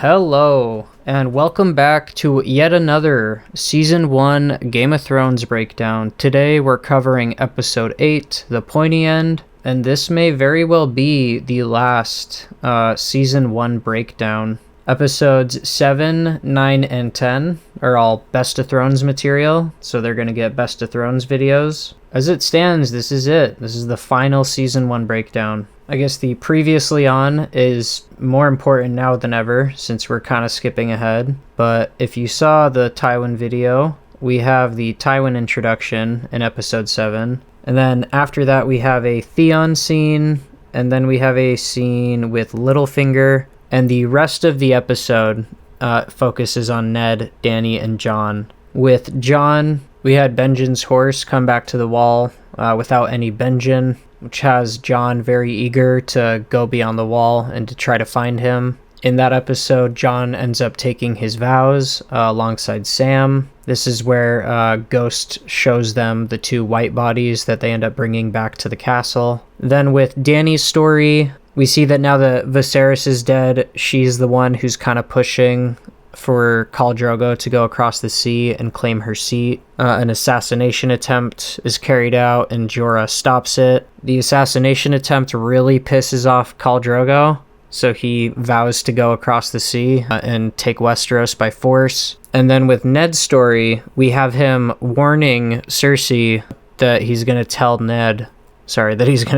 Hello, and welcome back to yet another Season 1 Game of Thrones breakdown. Today we're covering Episode 8, The Pointy End, and this may very well be the last Season 1 breakdown. Episodes 7, 9, and 10 are all Best of Thrones material, so they're going to get Best of Thrones videos. As it stands, this is it. This is the final Season 1 breakdown. I guess the previously on is more important now than ever, since we're kind of skipping ahead. But if you saw the Tywin video, we have the Tywin introduction in Episode 7. And then after that, we have a Theon scene, and then we have a scene with Littlefinger. And the rest of the episode focuses on Ned, Dany, and Jon. With Jon, we had Benjen's horse come back to the wall without any Benjen, which has Jon very eager to go beyond the wall and to try to find him. In that episode, Jon ends up taking his vows alongside Sam. This is where Ghost shows them the two white bodies that they end up bringing back to the castle. Then with Dany's story, we see that now that Viserys is dead, she's the one who's kind of pushing for Khal Drogo to go across the sea and claim her seat. An assassination attempt is carried out and Jorah stops it. The assassination attempt really pisses off Khal Drogo, so he vows to go across the sea and take Westeros by force. And then with Ned's story, we have him warning Cersei that he's going to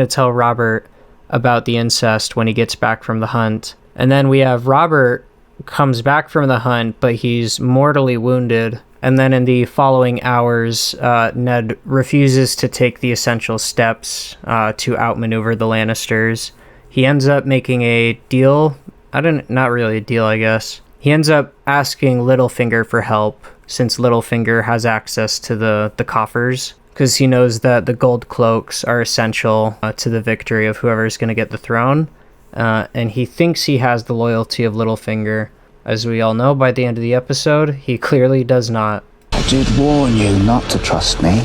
tell Robert about the incest when he gets back from the hunt. And then we have Robert comes back from the hunt, but he's mortally wounded. And then in the following hours, Ned refuses to take the essential steps to outmaneuver the Lannisters. He ends up making a deal. Not really a deal, I guess. He ends up asking Littlefinger for help, since Littlefinger has access to the coffers, because he knows that the gold cloaks are essential to the victory of whoever's going to get the throne. And he thinks he has the loyalty of Littlefinger. As we all know, by the end of the episode, he clearly does not. I did warn you not to trust me.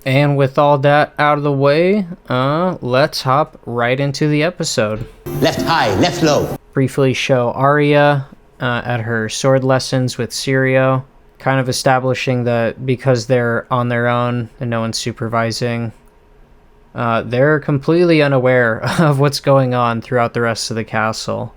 And with all that out of the way, let's hop right into the episode. Left high, left low. Briefly show Arya at her sword lessons with Syrio, kind of establishing that because they're on their own and no one's supervising, they're completely unaware of what's going on throughout the rest of the castle,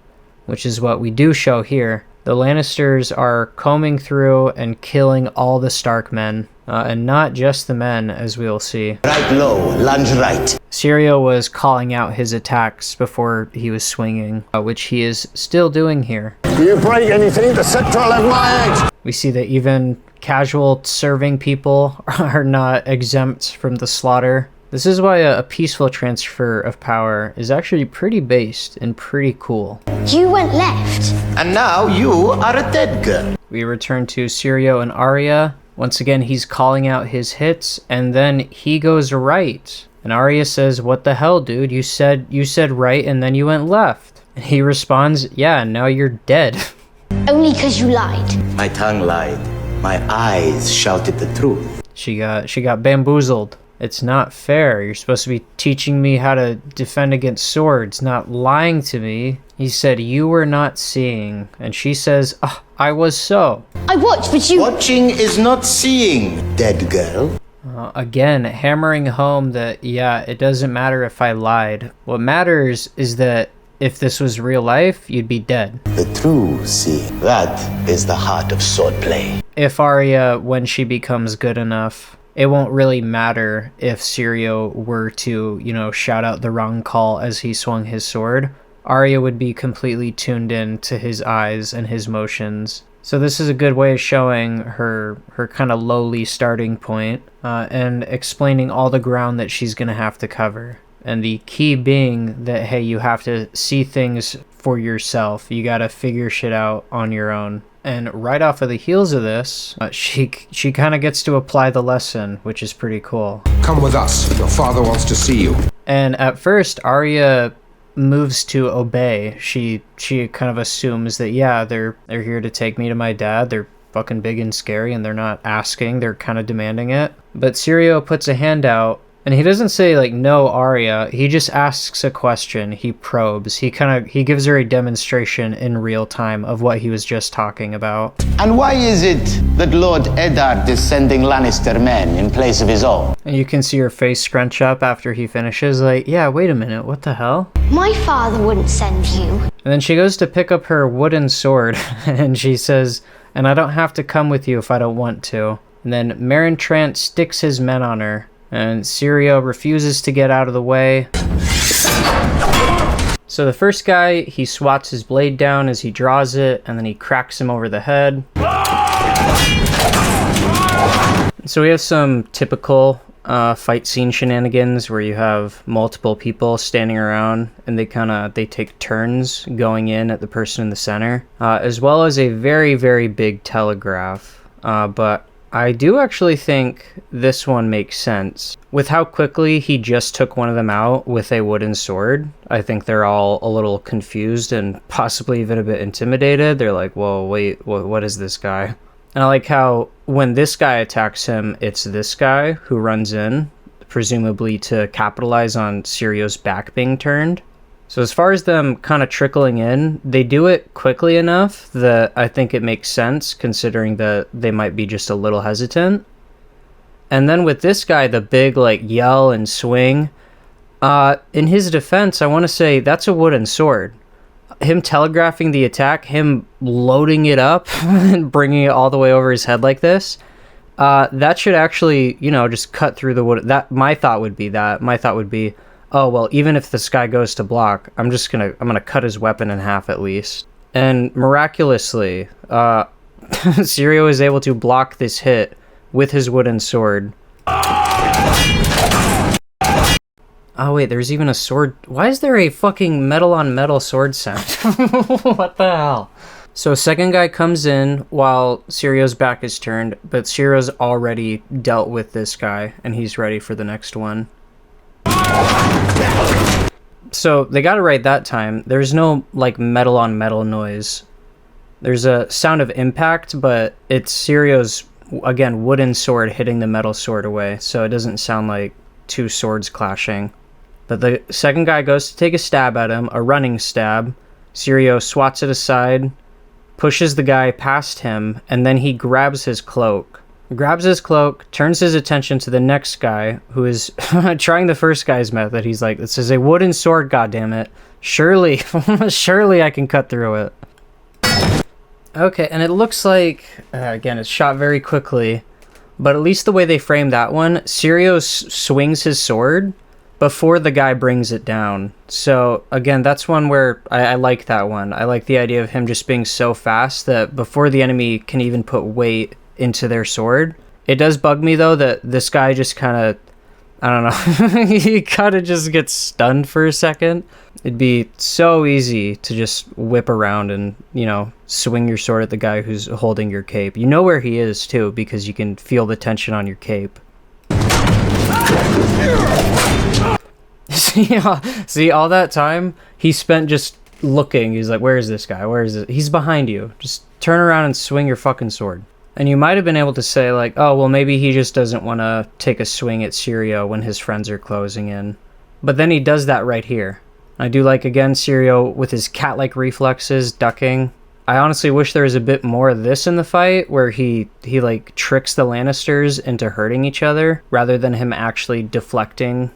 which is what we do show here. The Lannisters are combing through and killing all the Stark men, and not just the men, as we will see. Right low, lunge right. Syrio was calling out his attacks before he was swinging, which he is still doing here. Do you break anything? The scepter will have my edge! We see that even casual serving people are not exempt from the slaughter. This is why a peaceful transfer of power is actually pretty based and pretty cool. You went left. And now you are a dead girl. We return to Syrio and Arya. Once again, he's calling out his hits, and then he goes right. And Arya says, "What the hell, dude? You said right, and then you went left." And he responds, "Yeah, now you're dead." Only because you lied. My tongue lied. My eyes shouted the truth. She got bamboozled. It's not fair. You're supposed to be teaching me how to defend against swords, not lying to me. He said, "You were not seeing." And she says, "Oh, I was so." I watched, but you... Watching is not seeing, dead girl. Again, hammering home that, yeah, it doesn't matter if I lied. What matters is that if this was real life, you'd be dead. The true seeing. That is the heart of swordplay. If Arya, when she becomes good enough, it won't really matter if Syrio were to, shout out the wrong call as he swung his sword. Arya would be completely tuned in to his eyes and his motions. So this is a good way of showing her kind of lowly starting point, and explaining all the ground that she's going to have to cover. And the key being that, hey, you have to see things for yourself. You got to figure shit out on your own. And right off of the heels of this, she kind of gets to apply the lesson, which is pretty cool. Come with us. Your father wants to see you. And at first, Arya moves to obey. She kind of assumes that, yeah, they're here to take me to my dad. They're fucking big and scary, and they're not asking. They're kind of demanding it. But Syrio puts a hand out And he doesn't say, like, no, Arya. He just asks a question. He probes. He gives her a demonstration in real time of what he was just talking about. And why is it that Lord Eddard is sending Lannister men in place of his own? And you can see her face scrunch up after he finishes, like, yeah, wait a minute, what the hell? My father wouldn't send you. And then she goes to pick up her wooden sword, and she says, and I don't have to come with you if I don't want to. And then Meryn Trant sticks his men on her, and Syrio refuses to get out of the way. So the first guy, he swats his blade down as he draws it, and then he cracks him over the head. So we have some typical fight scene shenanigans where you have multiple people standing around and they take turns going in at the person in the center, as well as a very, very big telegraph. But I do actually think this one makes sense. With how quickly he just took one of them out with a wooden sword, I think they're all a little confused and possibly even a bit intimidated. They're like, whoa, wait, what is this guy? And I like how when this guy attacks him, it's this guy who runs in, presumably to capitalize on Syrio's back being turned. So as far as them kind of trickling in, they do it quickly enough that I think it makes sense, considering that they might be just a little hesitant. And then with this guy, the big like yell and swing, in his defense, I want to say that's a wooden sword. Him telegraphing the attack, him loading it up and bringing it all the way over his head like this, that should actually, just cut through the wood. My thought would be, oh, well, even if this guy goes to block, I'm gonna cut his weapon in half at least. And miraculously, Syrio is able to block this hit with his wooden sword. Oh wait, there's even a sword. Why is there a fucking metal on metal sword sound? What the hell? So second guy comes in while Syrio's back is turned, but Syrio's already dealt with this guy and he's ready for the next one. So they got it right that time. There's no like metal on metal noise. There's a sound of impact, but it's Syrio's, again, wooden sword hitting the metal sword away, so it doesn't sound like two swords clashing. But the second guy goes to take a stab at him, a running stab. Syrio swats it aside, pushes the guy past him, and then he grabs his cloak. Turns his attention to the next guy, who is trying the first guy's method. He's like, this is a wooden sword, goddammit. Surely, surely I can cut through it. Okay, and it looks like, again, it's shot very quickly, but at least the way they frame that one, Syrio swings his sword before the guy brings it down. So, again, that's one where I like that one. I like the idea of him just being so fast that before the enemy can even put weight into their sword. It does bug me, though, that this guy just kind of, I don't know, he kind of just gets stunned for a second. It'd be so easy to just whip around and, swing your sword at the guy who's holding your cape. You know where he is, too, because you can feel the tension on your cape. See, all that time, he spent just looking. He's like, where is this guy? Where is it? He's behind you. Just turn around and swing your fucking sword. And you might have been able to say, like, oh, well, maybe he just doesn't want to take a swing at Syrio when his friends are closing in. But then he does that right here. I do like, again, Syrio with his cat-like reflexes, ducking. I honestly wish there was a bit more of this in the fight, where he like, tricks the Lannisters into hurting each other, rather than him actually deflecting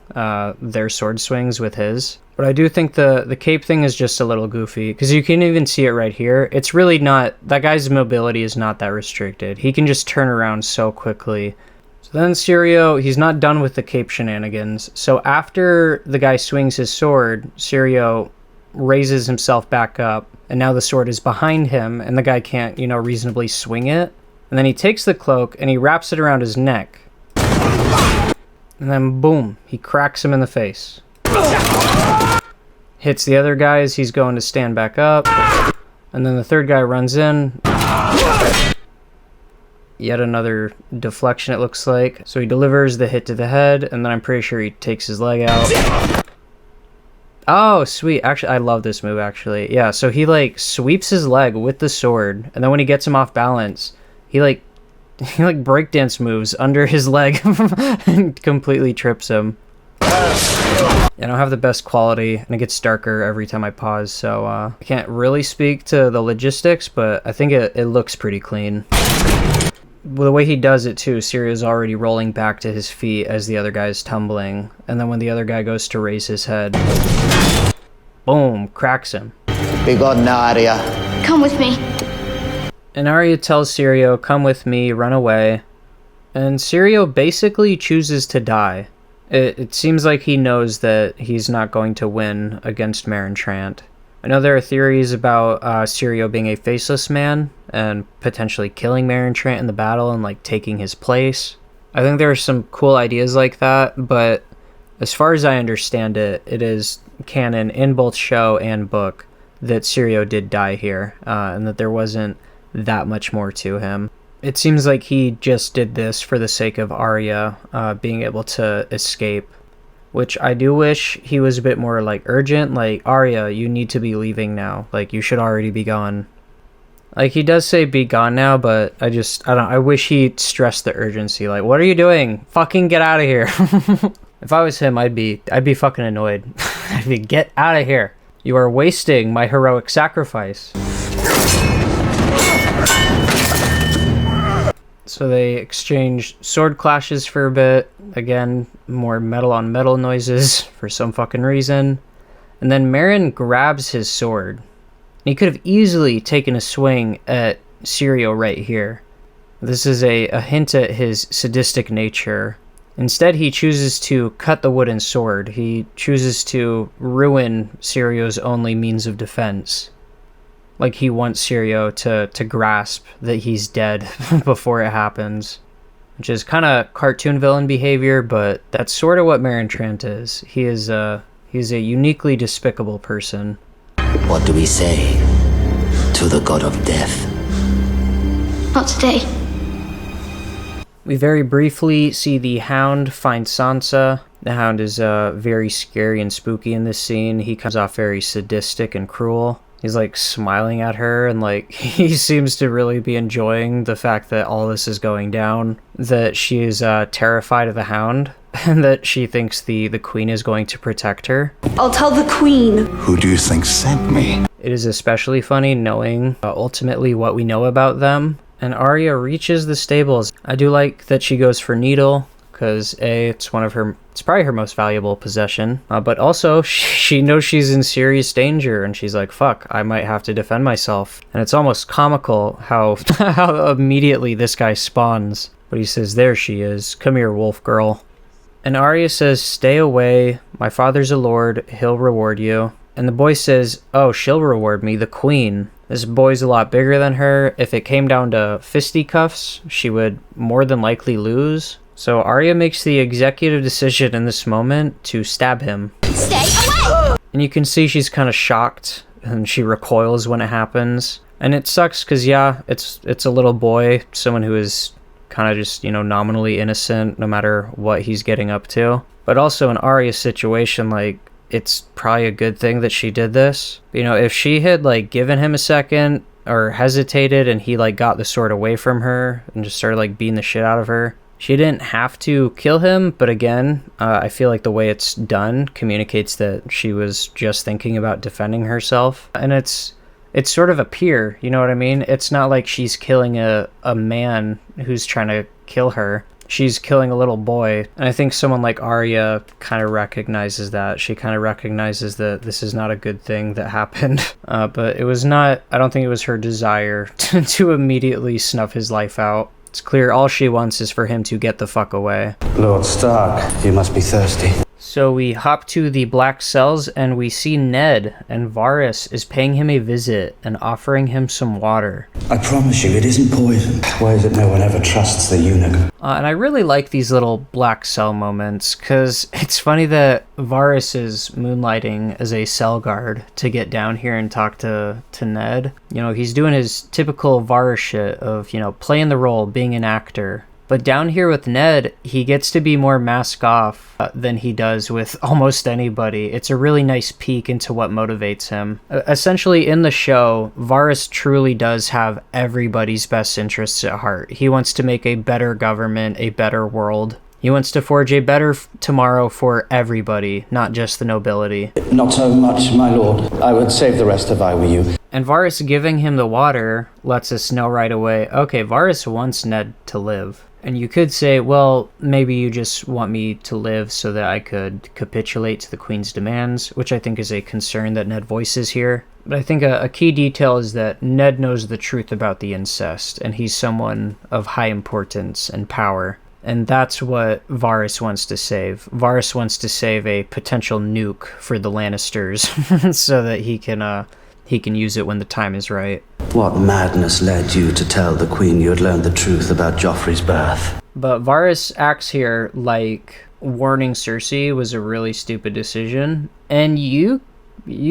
their sword swings with his. But I do think the cape thing is just a little goofy, because you can even see it right here. It's really not, that guy's mobility is not that restricted. He can just turn around so quickly. So then Syrio, he's not done with the cape shenanigans. So after the guy swings his sword, Syrio raises himself back up, and now the sword is behind him, and the guy can't, reasonably swing it. And then he takes the cloak, and he wraps it around his neck. And then, boom, he cracks him in the face. Hits the other guy as he's going to stand back up. And then the third guy runs in. Yet another deflection, it looks like. So he delivers the hit to the head, and then I'm pretty sure he takes his leg out. Oh, sweet. Actually, I love this move, actually. Yeah, so he, sweeps his leg with the sword, and then when he gets him off balance, he, he like breakdance moves under his leg and completely trips him. I don't have the best quality, and it gets darker every time I pause, so I can't really speak to the logistics, but I think it looks pretty clean. The way he does it too, Sirio's already rolling back to his feet as the other guy's tumbling, and then when the other guy goes to raise his head, boom, cracks him. Be gone now, Arya. Come with me. And Arya tells Sirio, come with me, run away, and Sirio basically chooses to die. It seems like he knows that he's not going to win against Meryn Trant. I know there are theories about Sirio being a faceless man and potentially killing Meryn Trant in the battle and like taking his place. I think there are some cool ideas like that, but as far as I understand it, it is canon in both show and book that Sirio did die here, and that there wasn't that much more to him. It seems like he just did this for the sake of Arya being able to escape, which I do wish he was a bit more like urgent, like, Arya, you need to be leaving now, like you should already be gone. Like he does say be gone now, but I wish he stressed the urgency, like, what are you doing? Fucking get out of here. If I was him, I'd be fucking annoyed. I'd be, get out of here. You are wasting my heroic sacrifice. So they exchange sword clashes for a bit. Again, more metal on metal noises for some fucking reason. And then Meryn grabs his sword. He could have easily taken a swing at Sirio right here. This is a hint at his sadistic nature. Instead, he chooses to cut the wooden sword. He chooses to ruin Sirio's only means of defense. Like he wants Sirio to grasp that he's dead before it happens. Which is kind of cartoon villain behavior, but that's sort of what Meryn Trant is. He's a uniquely despicable person. What do we say to the god of death? Not today. We very briefly see the Hound find Sansa. The Hound is very scary and spooky in this scene. He comes off very sadistic and cruel. He's like smiling at her, and like he seems to really be enjoying the fact that all this is going down, that she is terrified of the Hound, and that she thinks the queen is going to protect her. I'll tell the queen. Who do you think sent me? It is especially funny knowing ultimately what we know about them. And Arya reaches the stables. I do like that she goes for Needle, because it's probably her most valuable possession, but also she knows she's in serious danger, and she's like, fuck, I might have to defend myself. And it's almost comical how immediately this guy spawns, but he says, there she is, come here, wolf girl. And Arya says, stay away, my father's a lord, he'll reward you. And the boy says, oh, she'll reward me, the queen. This boy's a lot bigger than her. If it came down to fisticuffs, she would more than likely lose. So Arya makes the executive decision in this moment to stab him. Stay away! And you can see she's kind of shocked, and she recoils when it happens. And it sucks because, yeah, it's a little boy, someone who is kind of just, nominally innocent no matter what he's getting up to. But also in Arya's situation, like, it's probably a good thing that she did this. If she had like given him a second or hesitated and he like got the sword away from her and just started like beating the shit out of her, she didn't have to kill him. But again, I feel like the way it's done communicates that she was just thinking about defending herself. And it's sort of a peer, you know what I mean? It's not like she's killing a man who's trying to kill her. She's killing a little boy, and I think someone like Arya kind of recognizes that. She kind of recognizes that this is not a good thing that happened, but it was not, I don't think it was her desire to immediately snuff his life out. It's clear all she wants is for him to get the fuck away. Lord Stark, you must be thirsty. So we hop to the Black Cells and we see Ned, and Varys is paying him a visit and offering him some water. I promise you, it isn't poison. Why is it no one ever trusts the eunuch? And I really like these little Black Cell moments, because it's funny that Varys is moonlighting as a cell guard to get down here and talk to Ned. He's doing his typical Varys shit of, playing the role, being an actor. But down here with Ned, he gets to be more mask off than he does with almost anybody. It's a really nice peek into what motivates him. Essentially, in the show, Varys truly does have everybody's best interests at heart. He wants to make a better government, a better world. He wants to forge a better tomorrow for everybody, not just the nobility. Not so much, my lord. I would save the rest if I were you. And Varys giving him the water lets us know right away, okay, Varys wants Ned to live. And you could say, well, maybe you just want me to live so that I could capitulate to the Queen's demands, which I think is a concern that Ned voices here. But I think a key detail is that Ned knows the truth about the incest, and he's someone of high importance and power. And that's what Varys wants to save. Varys wants to save a potential nuke for the Lannisters so that he can use it when the time is right. What madness led you to tell the Queen you had learned the truth about Joffrey's birth? But Varys acts here like warning Cersei was a really stupid decision. And you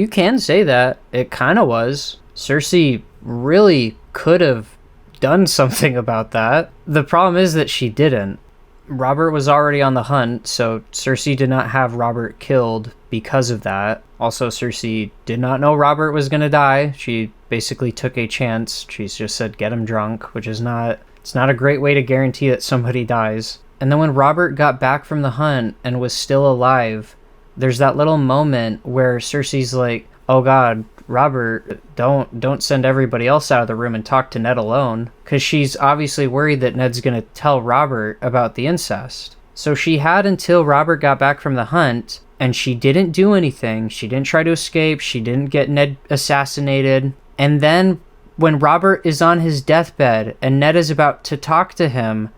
can say that. It kind of was. Cersei really could have done something about that. The problem is that she didn't. Robert was already on the hunt, so Cersei did not have Robert killed because of that. Also, Cersei did not know Robert was going to die. She basically took a chance. She just said, get him drunk, which is it's not a great way to guarantee that somebody dies. And then when Robert got back from the hunt and was still alive, there's that little moment where Cersei's like, oh God, Robert, don't send everybody else out of the room and talk to Ned alone. Because she's obviously worried that Ned's going to tell Robert about the incest. So she had until Robert got back from the hunt, and she didn't do anything. She didn't try to escape. She didn't get Ned assassinated. And then when Robert is on his deathbed and Ned is about to talk to him,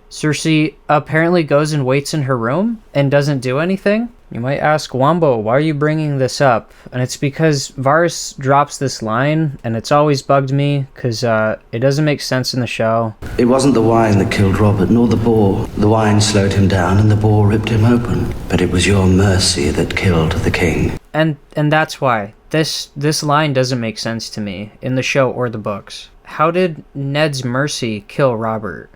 Cersei apparently goes and waits in her room and doesn't do anything. You might ask, Wombo, why are you bringing this up? And it's because Varys drops this line, and it's always bugged me, because it doesn't make sense in the show. It wasn't the wine that killed Robert, nor the boar. The wine slowed him down, and the boar ripped him open. But it was your mercy that killed the king. And that's why. This line doesn't make sense to me, in the show or the books. How did Ned's mercy kill Robert?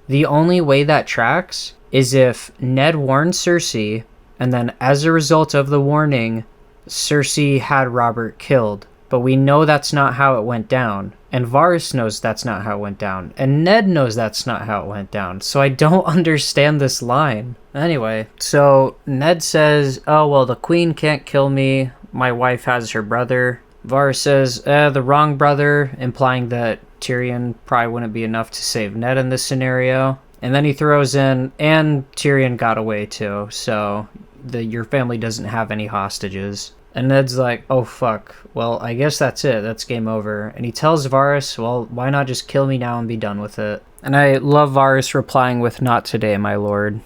The only way that tracks is if Ned warned Cersei, and then as a result of the warning, Cersei had Robert killed. But we know that's not how it went down. And Varys knows that's not how it went down. And Ned knows that's not how it went down. So I don't understand this line. Anyway, so Ned says, oh, well, the Queen can't kill me. My wife has her brother. Varys says, the wrong brother, implying that Tyrion probably wouldn't be enough to save Ned in this scenario. And then he throws in, and Tyrion got away too, so your family doesn't have any hostages. And Ned's like, oh fuck, well I guess that's it, that's game over. And he tells Varys, well, why not just kill me now and be done with it? And I love Varys replying with, not today, my lord.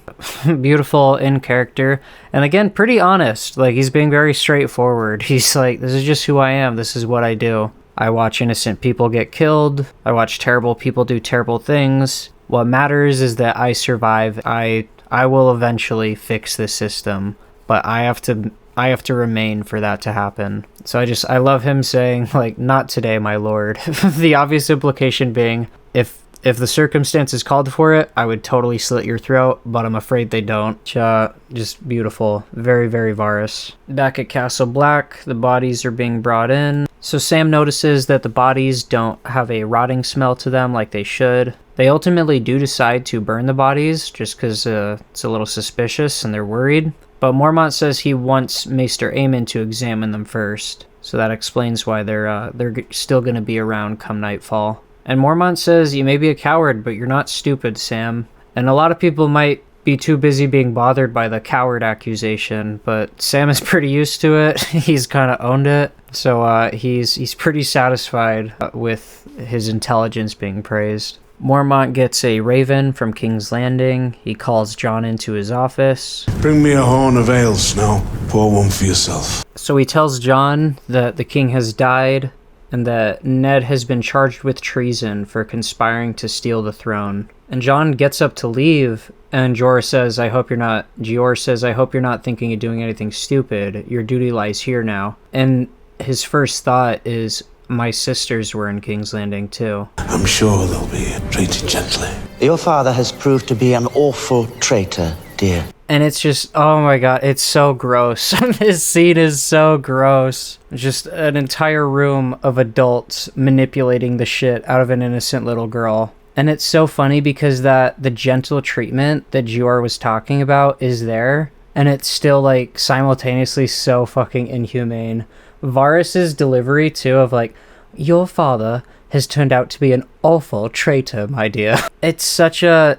Beautiful in character. And again, pretty honest, like he's being very straightforward. He's like, this is just who I am, this is what I do. I watch innocent people get killed, I watch terrible people do terrible things. What matters is that I survive. I will eventually fix this system, but I have to remain for that to happen. So I love him saying, like, not today, my lord. The obvious implication being, if the circumstances called for it, I would totally slit your throat, but I'm afraid they don't. Just beautiful. Very, very Varys. Back at Castle Black, the bodies are being brought in. So Sam notices that the bodies don't have a rotting smell to them like they should. They ultimately do decide to burn the bodies just because it's a little suspicious and they're worried. But Mormont says he wants Maester Aemon to examine them first. So that explains why they're still going to be around come nightfall. And Mormont says, you may be a coward, but you're not stupid, Sam. And a lot of people might be too busy being bothered by the coward accusation, but Sam is pretty used to it. He's kind of owned it. So he's pretty satisfied with his intelligence being praised. Mormont gets a raven from King's Landing. He calls Jon into his office. Bring me a horn of ale, Snow. Pour one for yourself. So he tells Jon that the king has died and that Ned has been charged with treason for conspiring to steal the throne. And Jon gets up to leave, and Gior says, I hope you're not thinking of doing anything stupid. Your duty lies here now. And his first thought is, my sisters were in King's Landing too. I'm sure they'll be treated gently. Your father has proved to be an awful traitor, dear. And it's just, oh my god, it's so gross. This scene is so gross. Just an entire room of adults manipulating the shit out of an innocent little girl. And it's so funny because the gentle treatment that Jor was talking about is there, and it's still like simultaneously so fucking inhumane. Varys's delivery too of like, your father has turned out to be an awful traitor, my dear. It's such a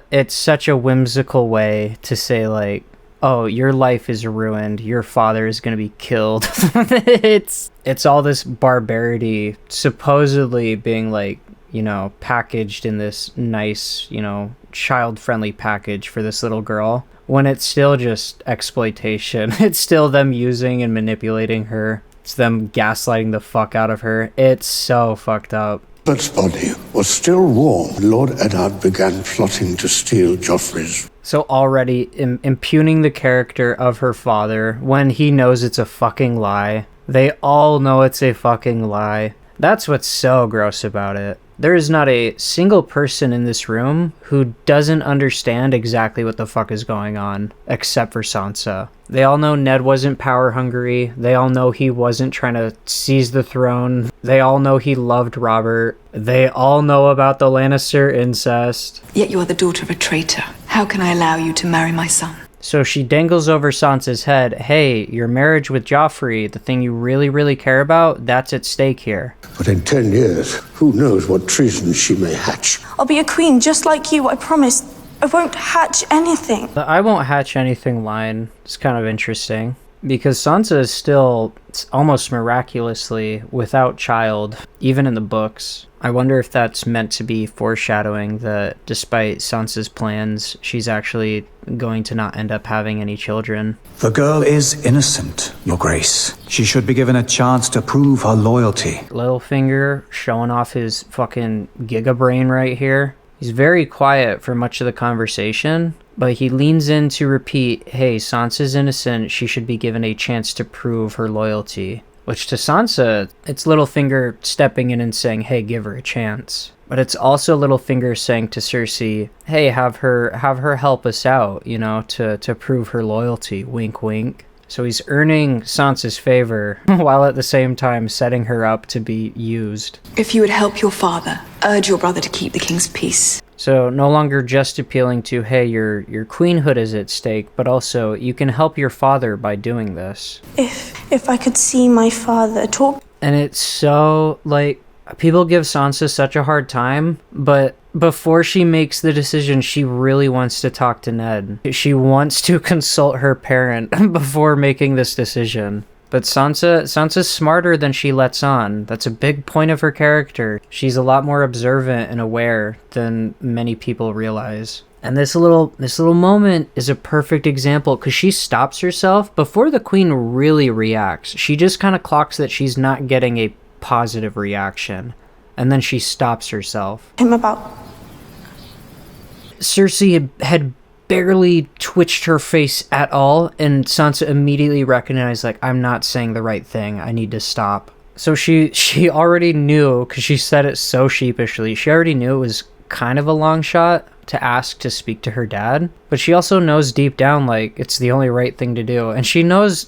whimsical way to say like, oh, your life is ruined, your father is gonna be killed. It's all this barbarity supposedly being like, you know, packaged in this nice, you know, child-friendly package for this little girl, when it's still just exploitation. It's still them using and manipulating her. It's them gaslighting the fuck out of her. It's so fucked up. Robert's body was still warm when Lord Eddard began plotting to steal Joffrey's. So already impugning the character of her father when he knows it's a fucking lie. They all know it's a fucking lie. That's what's so gross about it. There is not a single person in this room who doesn't understand exactly what the fuck is going on, except for Sansa. They all know Ned wasn't power hungry. They all know he wasn't trying to seize the throne. They all know he loved Robert. They all know about the Lannister incest. Yet you are the daughter of a traitor. How can I allow you to marry my son? So she dangles over Sansa's head, hey, your marriage with Joffrey, the thing you really, really care about, that's at stake here. But in 10 years, who knows what treason she may hatch. I'll be a queen just like you, I promise. I won't hatch anything. The I won't hatch anything line is kind of interesting, because Sansa is still almost miraculously without child, even in the books. I wonder if that's meant to be foreshadowing that despite Sansa's plans, she's actually going to not end up having any children. The girl is innocent, Your Grace. She should be given a chance to prove her loyalty. Littlefinger showing off his fucking giga brain right here. He's very quiet for much of the conversation, but he leans in to repeat, hey, Sansa's innocent, she should be given a chance to prove her loyalty. Which to Sansa, it's Littlefinger stepping in and saying, hey, give her a chance. But it's also Littlefinger saying to Cersei, hey, have her help us out, you know, to prove her loyalty, wink wink. So he's earning Sansa's favor, while at the same time setting her up to be used. If you would help your father, urge your brother to keep the king's peace. So no longer just appealing to, hey, your queenhood is at stake, but also you can help your father by doing this. If I could see my father talk. And it's so, like, people give Sansa such a hard time, but before she makes the decision, she really wants to talk to Ned. She wants to consult her parent before making this decision. But Sansa's smarter than she lets on. That's a big point of her character. She's a lot more observant and aware than many people realize. And this little moment is a perfect example because she stops herself before the queen really reacts. She just kind of clocks that she's not getting a positive reaction. And then she stops herself. Him about. Cersei had barely twitched her face at all, and Sansa immediately recognized, like, I'm not saying the right thing, I need to stop. So she already knew, because she said it so sheepishly, she already knew it was kind of a long shot to ask to speak to her dad, but she also knows deep down, like, it's the only right thing to do, and she knows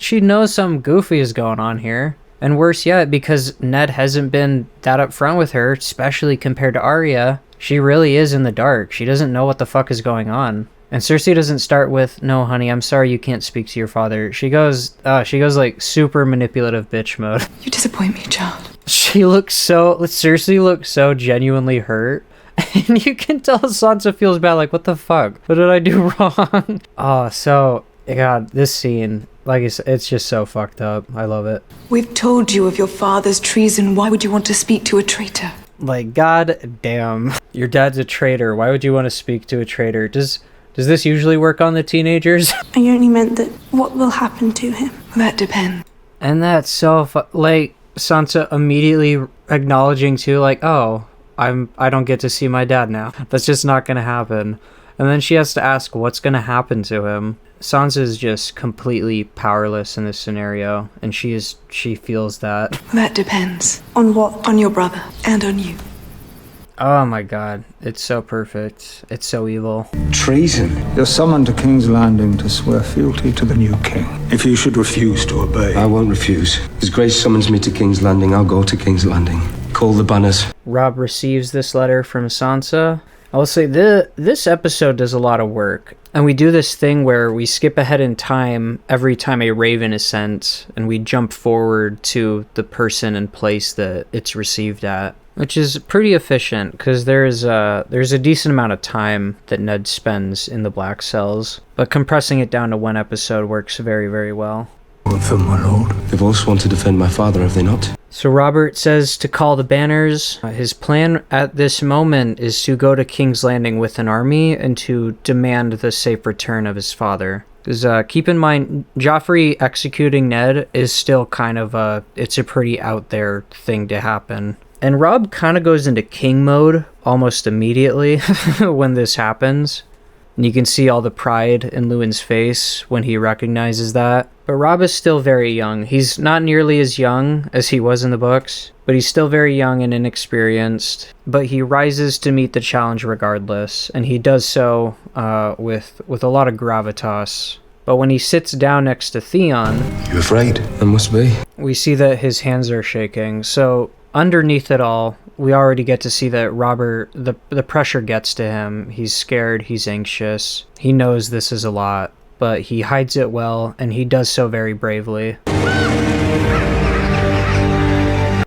something goofy is going on here. And worse yet, because Ned hasn't been that upfront with her, especially compared to Arya, she really is in the dark. She doesn't know what the fuck is going on. And Cersei doesn't start with, no, honey, I'm sorry you can't speak to your father. She goes like super manipulative bitch mode. You disappoint me, child. Cersei looks so genuinely hurt. And you can tell Sansa feels bad, like, what the fuck? What did I do wrong? Oh, so, God, this scene, like I said, it's just so fucked up. I love it. We've told you of your father's treason. Why would you want to speak to a traitor? Like, god damn. Your dad's a traitor. Why would you want to speak to a traitor? Does this usually work on the teenagers? I only meant that what will happen to him. That depends. And that's so like, Sansa immediately acknowledging too, like, oh, I don't get to see my dad now. That's just not gonna happen. And then she has to ask what's gonna happen to him. Sansa is just completely powerless in this scenario, and she feels that. That depends. On what? On your brother and on you. Oh my god, it's so perfect. It's so evil. Treason. You're summoned to King's Landing to swear fealty to the new king. If you should refuse to obey... I won't refuse. His Grace summons me to King's Landing, I'll go to King's Landing. Call the banners. Robb receives this letter from Sansa. I will say this episode does a lot of work. And we do this thing where we skip ahead in time every time a raven is sent, and we jump forward to the person and place that it's received at, which is pretty efficient because there's a decent amount of time that Ned spends in the Black Cells, but compressing it down to one episode works very, very well. For my lord. They've all sworn to defend my father, have they not? So Robert says to call the banners. His plan at this moment is to go to King's Landing with an army and to demand the safe return of his father. Because keep in mind, Joffrey executing Ned is still kind of it's a pretty out there thing to happen. And Robb kind of goes into king mode almost immediately when this happens. And you can see all the pride in Lewin's face when he recognizes that. But Robb is still very young. He's not nearly as young as he was in the books, but he's still very young and inexperienced. But he rises to meet the challenge regardless, and he does so with a lot of gravitas. But when he sits down next to Theon... You afraid? I must be. We see that his hands are shaking, so... Underneath it all, we already get to see that Robert, the pressure gets to him. He's scared, he's anxious. He knows this is a lot, but he hides it well, and he does so very bravely.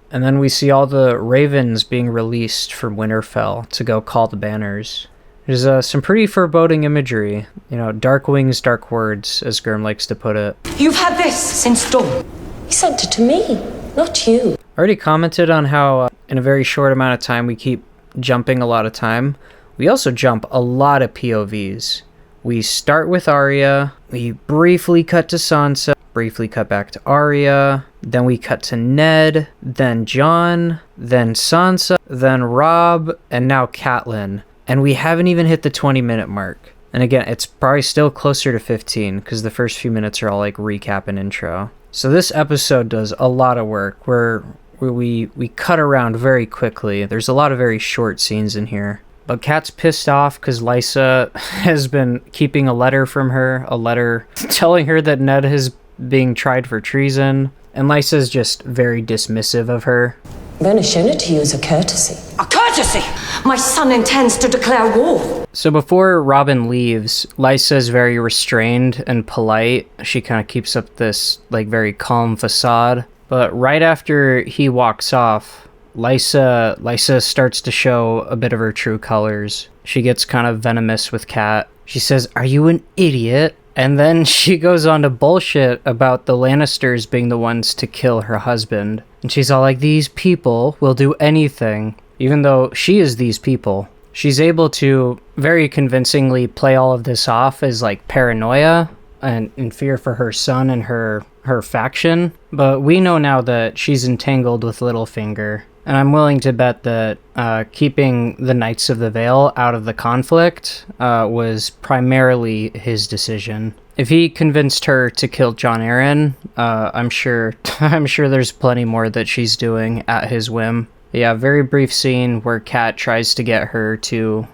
And then we see all the ravens being released from Winterfell to go call the banners. There's some pretty foreboding imagery. You know, dark wings, dark words, as Gurm likes to put it. You've had this since dawn. He sent it to me, not you. I already commented on how in a very short amount of time we keep jumping a lot of time. We also jump a lot of POVs. We start with Arya, we briefly cut to Sansa, briefly cut back to Arya, then we cut to Ned, then Jon, then Sansa, then Robb, and now Catelyn. And we haven't even hit the 20-minute mark. And again, it's probably still closer to 15 because the first few minutes are all like recap and intro. So this episode does a lot of work where we cut around very quickly. There's a lot of very short scenes in here. But Kat's pissed off because Lysa has been keeping a letter from her, a letter telling her that Ned is being tried for treason. And Lysa's just very dismissive of her. I've only shown it to you as a courtesy. A courtesy? My son intends to declare war. So before Robin leaves, Lysa's very restrained and polite. She kind of keeps up this like very calm facade. But right after he walks off, Lysa starts to show a bit of her true colors. She gets kind of venomous with Kat. She says, "Are you an idiot?" And then she goes on to bullshit about the Lannisters being the ones to kill her husband. And she's all like, these people will do anything, even though she is these people. She's able to very convincingly play all of this off as like paranoia and in fear for her son and her faction. But we know now that she's entangled with Littlefinger. And I'm willing to bet that keeping the Knights of the Vale out of the conflict was primarily his decision. If he convinced her to kill Jon Arryn, I'm sure there's plenty more that she's doing at his whim. Yeah, very brief scene where Kat tries to get her to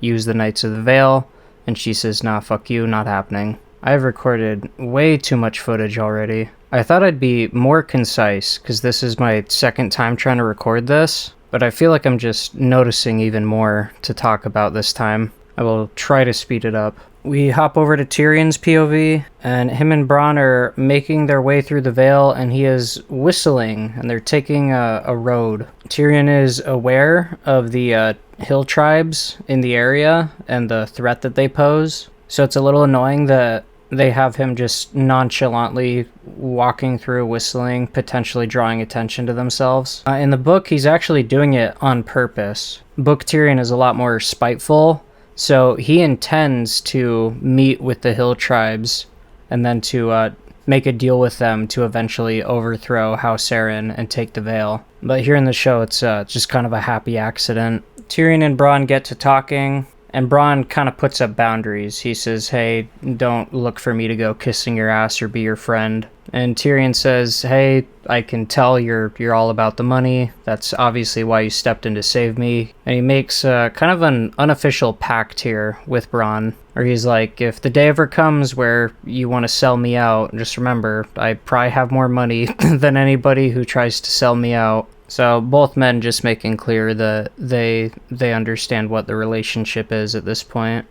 use the Knights of the Vale, and she says, "Nah, fuck you, not happening." I've recorded way too much footage already. I thought I'd be more concise, because this is my second time trying to record this, but I feel like I'm just noticing even more to talk about this time. I will try to speed it up. We hop over to Tyrion's POV, and him and Bronn are making their way through the Vale, and he is whistling, and they're taking a road. Tyrion is aware of the hill tribes in the area and the threat that they pose, so it's a little annoying that they have him just nonchalantly walking through whistling, potentially drawing attention to themselves. In the book, he's actually doing it on purpose. Book Tyrion is a lot more spiteful, so he intends to meet with the hill tribes and then to make a deal with them to eventually overthrow House Arryn and take the Vale. But here in the show, it's just kind of a happy accident. Tyrion and Bronn get to talking, And Bronn kind of puts up boundaries. He says, hey, don't look for me to go kissing your ass or be your friend. And Tyrion says, hey, I can tell you're all about the money. That's obviously why you stepped in to save me. And he makes kind of an unofficial pact here with Bronn, where he's like, if the day ever comes where you want to sell me out, just remember, I probably have more money than anybody who tries to sell me out. So both men just making clear that they understand what the relationship is at this point.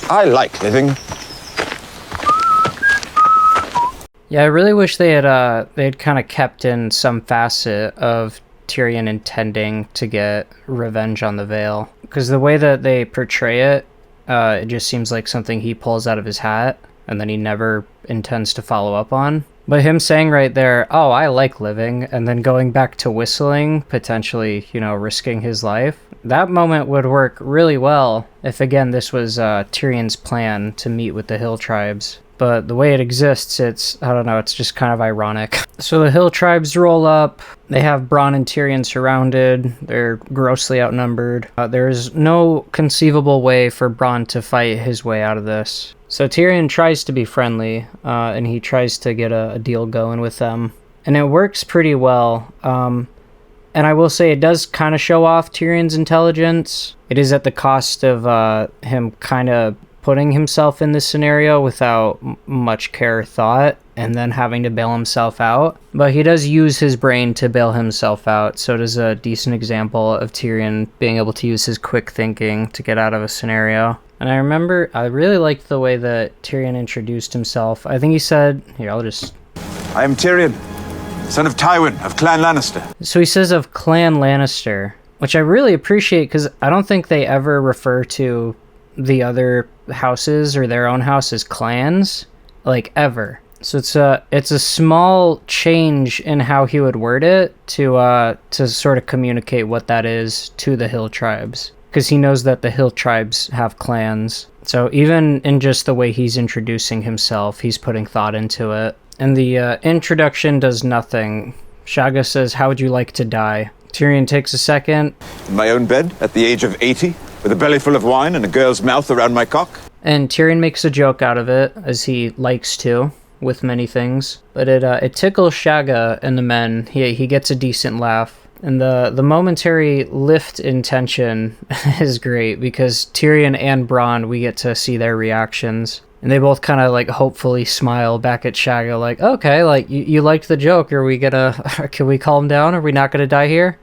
I like living. Yeah, I really wish they'd kind of kept in some facet of Tyrion intending to get revenge on the Vale, because the way that they portray it, it just seems like something he pulls out of his hat and then he never intends to follow up on. But him saying right there, oh, I like living, and then going back to whistling, potentially, risking his life, that moment would work really well if, again, this was Tyrion's plan to meet with the Hill tribes. But the way it exists, it's just kind of ironic. So the Hill tribes roll up. They have Bronn and Tyrion surrounded. They're grossly outnumbered. There's no conceivable way for Bronn to fight his way out of this. So Tyrion tries to be friendly, and he tries to get a deal going with them. And it works pretty well. And I will say it does kind of show off Tyrion's intelligence. It is at the cost of him kind of putting himself in this scenario without much care or thought, and then having to bail himself out. But he does use his brain to bail himself out, so it is a decent example of Tyrion being able to use his quick thinking to get out of a scenario. And I really liked the way that Tyrion introduced himself. I think he said, I am Tyrion, son of Tywin of Clan Lannister. So he says of Clan Lannister, which I really appreciate, because I don't think they ever refer to the other houses or their own house as clans, like, ever. So it's a small change in how he would word it to sort of communicate what that is to the Hill tribes, because he knows that the Hill tribes have clans. So even in just the way he's introducing himself, he's putting thought into it. And the introduction does nothing. Shagga says, how would you like to die? Tyrion takes a second. In my own bed at the age of 80, with a belly full of wine and a girl's mouth around my cock. And Tyrion makes a joke out of it, as he likes to, with many things. But it tickles Shagga and the men. He gets a decent laugh. And the momentary lift in tension is great, because Tyrion and Bronn, we get to see their reactions. And they both kind of, like, hopefully smile back at Shagga, like, okay, like, you liked the joke. Are we can we calm down? Are we not gonna die here?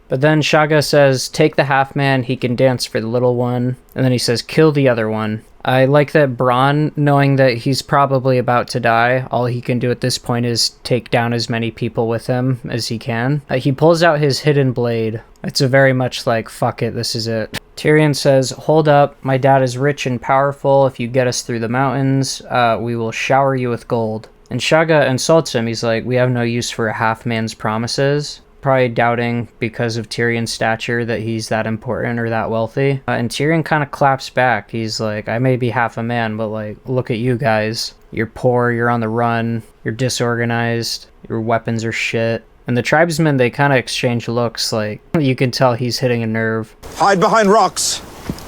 But then Shagga says, take the half man, he can dance for the little one. And then he says, kill the other one. I like that Bronn, knowing that he's probably about to die, all he can do at this point is take down as many people with him as he can. He pulls out his hidden blade. It's a very much like, fuck it, this is it. Tyrion says, hold up, my dad is rich and powerful. If you get us through the mountains, we will shower you with gold. And Shagga insults him. He's like, we have no use for a half man's promises. Probably doubting, because of Tyrion's stature, that he's that important or that wealthy. And Tyrion kind of claps back. He's like, I may be half a man, but, like, look at you guys. You're poor, you're on the run, you're disorganized, your weapons are shit. And the tribesmen, they kind of exchange looks, like, you can tell he's hitting a nerve. Hide behind rocks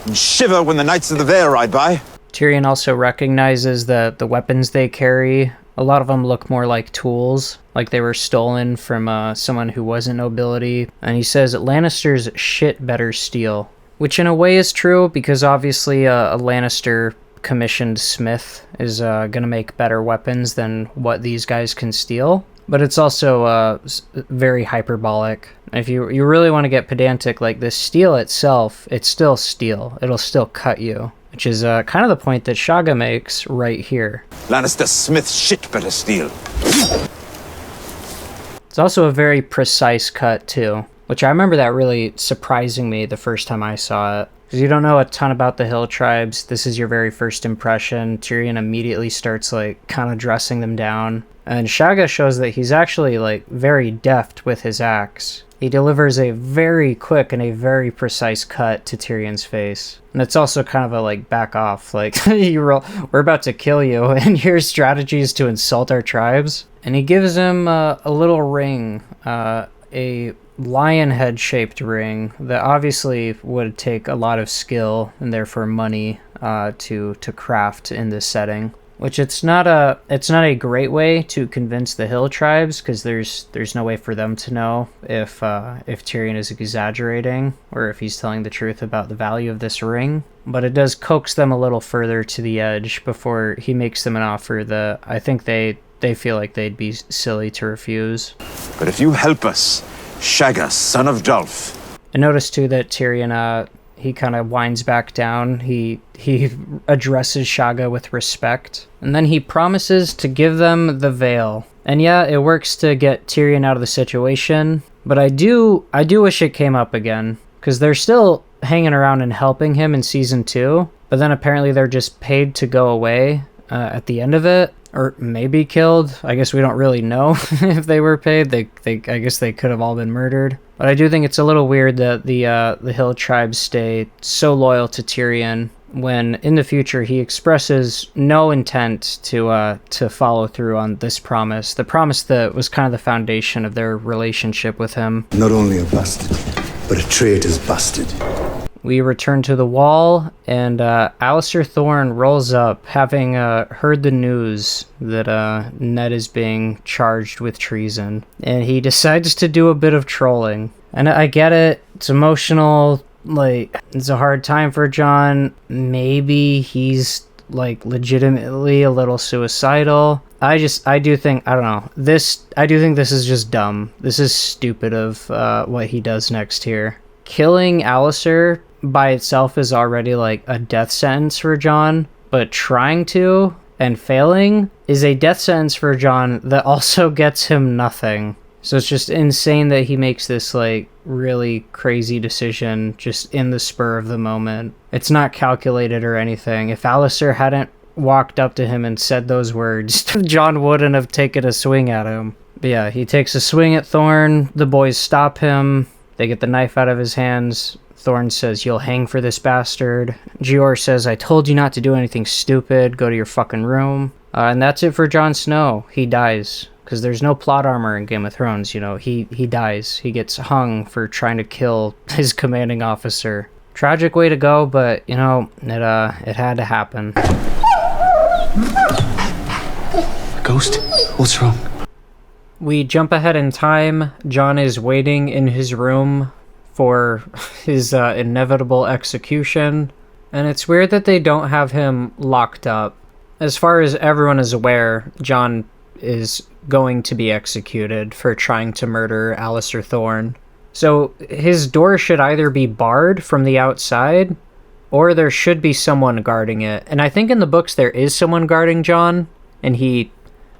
and shiver when the Knights of the Vale ride by. Tyrion also recognizes that the weapons they carry, a lot of them look more like tools, like they were stolen from someone who wasn't nobility. And he says Lannister's shit better steal, which in a way is true, because obviously a Lannister commissioned smith is gonna make better weapons than what these guys can steal. But it's also very hyperbolic. If you really want to get pedantic, like, the steel itself, it's still steel. It'll still cut you. Which is kind of the point that Shagga makes right here. Lannister Smith's shit better steal. It's also a very precise cut, too. Which I remember that really surprising me the first time I saw it. Because you don't know a ton about the Hill tribes. This is your very first impression. Tyrion immediately starts, like, kind of dressing them down. And Shagga shows that he's actually, like, very deft with his axe. He delivers a very quick and a very precise cut to Tyrion's face. And it's also kind of a, like, back off, like, we're about to kill you, and your strategy is to insult our tribes. And he gives him a little ring, a lion head shaped ring that obviously would take a lot of skill and therefore money to craft in this setting. Which it's not a great way to convince the hill tribes, because there's no way for them to know if Tyrion is exaggerating or if he's telling the truth about the value of this ring. But it does coax them a little further to the edge before he makes them an offer that I think they feel like they'd be silly to refuse. But if you help us, Shagga, son of Dolph. I noticed too that Tyrion he kind of winds back down. He addresses Shagga with respect. And then he promises to give them the veil. And yeah, it works to get Tyrion out of the situation. But I do wish it came up again. Because they're still hanging around and helping him in Season 2. But then apparently they're just paid to go away at the end of it. Or maybe killed. I guess we don't really know if they were paid. I guess they could have all been murdered. But I do think it's a little weird that the Hill tribes stay so loyal to Tyrion when in the future he expresses no intent to follow through on this promise. The promise that was kind of the foundation of their relationship with him. Not only a bastard, but a traitor's bastard. We return to the wall, and Alistair Thorne rolls up, having heard the news that Ned is being charged with treason. And he decides to do a bit of trolling. And I get it, it's emotional, like, it's a hard time for Jon. Maybe he's, like, legitimately a little suicidal. I do think, I don't know, I do think this is just dumb. This is stupid of what he does next here. Killing Alistair by itself is already like a death sentence for Jon, but trying to and failing is a death sentence for Jon that also gets him nothing. So it's just insane that he makes this like really crazy decision just in the spur of the moment. It's not calculated or anything. If Alistair hadn't walked up to him and said those words, Jon wouldn't have taken a swing at him. But yeah, he takes a swing at Thorne. The boys stop him. They get the knife out of his hands. Thorne says, "You'll hang for this bastard." Gior says, "I told you not to do anything stupid. Go to your fucking room." And that's it for Jon Snow. He dies. Because there's no plot armor in Game of Thrones, you know. He dies. He gets hung for trying to kill his commanding officer. Tragic way to go, but, you know, it had to happen. Ghost? What's wrong? We jump ahead in time. Jon is waiting in his room for his inevitable execution. And it's weird that they don't have him locked up. As far as everyone is aware, Jon is going to be executed for trying to murder Alistair Thorne. So his door should either be barred from the outside, or there should be someone guarding it. And I think in the books there is someone guarding Jon, and he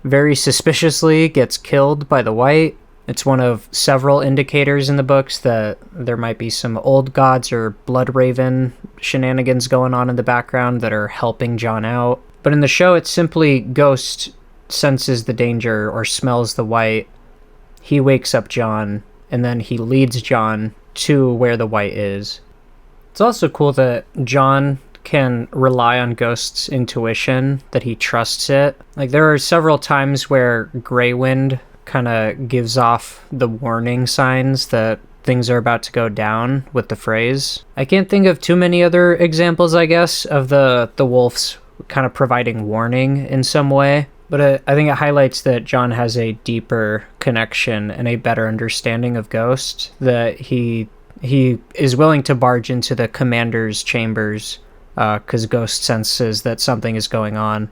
very suspiciously gets killed by the White. It's one of several indicators in the books that there might be some old gods or Bloodraven shenanigans going on in the background that are helping Jon out. But in the show, it's simply Ghost senses the danger or smells the White. He wakes up Jon, and then he leads Jon to where the White is. It's also cool that Jon can rely on Ghost's intuition, that he trusts it. Like, there are several times where Greywind kind of gives off the warning signs that things are about to go down with the phrase. I can't think of too many other examples, I guess, of the wolves kind of providing warning in some way. But I think it highlights that Jon has a deeper connection and a better understanding of Ghost, that he is willing to barge into the commander's chambers because Ghost senses that something is going on.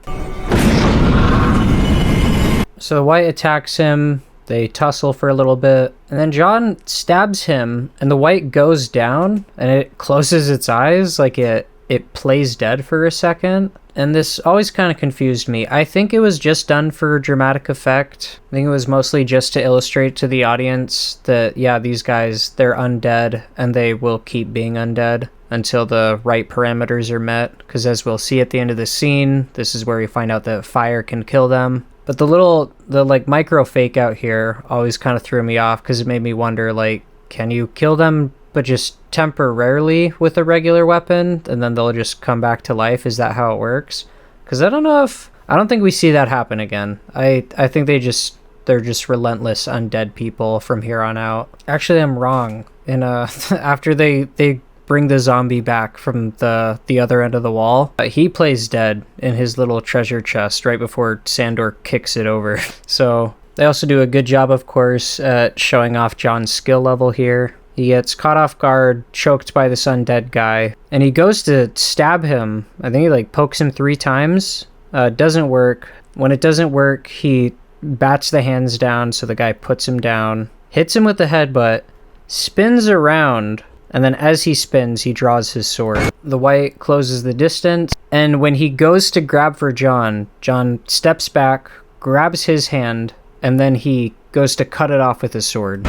So the White attacks him, they tussle for a little bit, and then Jon stabs him, and the White goes down, and it closes its eyes, like it plays dead for a second. And this always kind of confused me. I think it was just done for dramatic effect. I think it was mostly just to illustrate to the audience that, yeah, these guys, they're undead, and they will keep being undead until the right parameters are met. Because as we'll see at the end of the scene, this is where we find out that fire can kill them. But the like micro fake out here always kind of threw me off, because it made me wonder, like, can you kill them but just temporarily with a regular weapon and then they'll just come back to life? Is that how it works? Because I don't think we see that happen again. I think they just they're just relentless undead people from here on out. Actually, I'm wrong. After they bring the zombie back from the other end of the wall, he plays dead in his little treasure chest right before Sandor kicks it over. So they also do a good job, of course, at showing off Jon's skill level here. He gets caught off guard, choked by this undead guy, and he goes to stab him. I think he like pokes him 3 times. Doesn't work. When it doesn't work, he bats the hands down, so the guy puts him down, hits him with the headbutt, spins around, and then as he spins, he draws his sword. The wight closes the distance, and when he goes to grab for Jon, Jon steps back, grabs his hand, and then he goes to cut it off with his sword.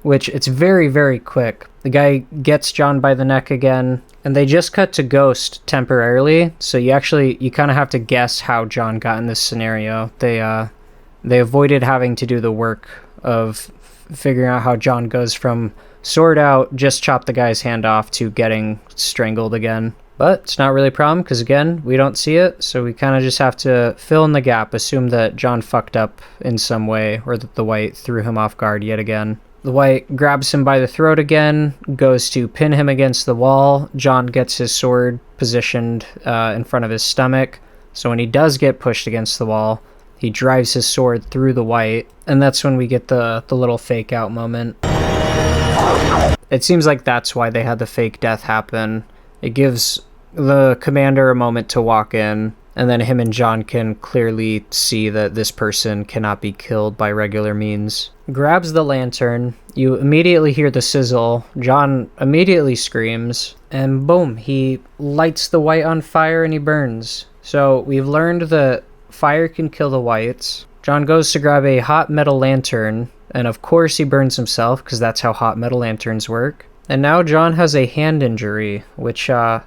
Which, it's very, very quick. The guy gets Jon by the neck again, and they just cut to Ghost temporarily, so you kind of have to guess how Jon got in this scenario. They avoided having to do the work of figuring out how Jon goes from sword out, just chop the guy's hand off, to getting strangled again. But it's not really a problem, because again, we don't see it, so we kind of just have to fill in the gap, assume that Jon fucked up in some way, or that the wight threw him off guard yet again. The wight grabs him by the throat again, goes to pin him against the wall. Jon gets his sword positioned in front of his stomach, so when he does get pushed against the wall, he drives his sword through the wight, and that's when we get the little fake out moment. It seems like that's why they had the fake death happen. It gives the commander a moment to walk in, and then him and Jon can clearly see that this person cannot be killed by regular means. Grabs the lantern, you immediately hear the sizzle, Jon immediately screams, and boom, he lights the wight on fire and he burns. So we've learned that fire can kill the wights. Jon goes to grab a hot metal lantern, and of course he burns himself, because that's how hot metal lanterns work. And now Jon has a hand injury, which, not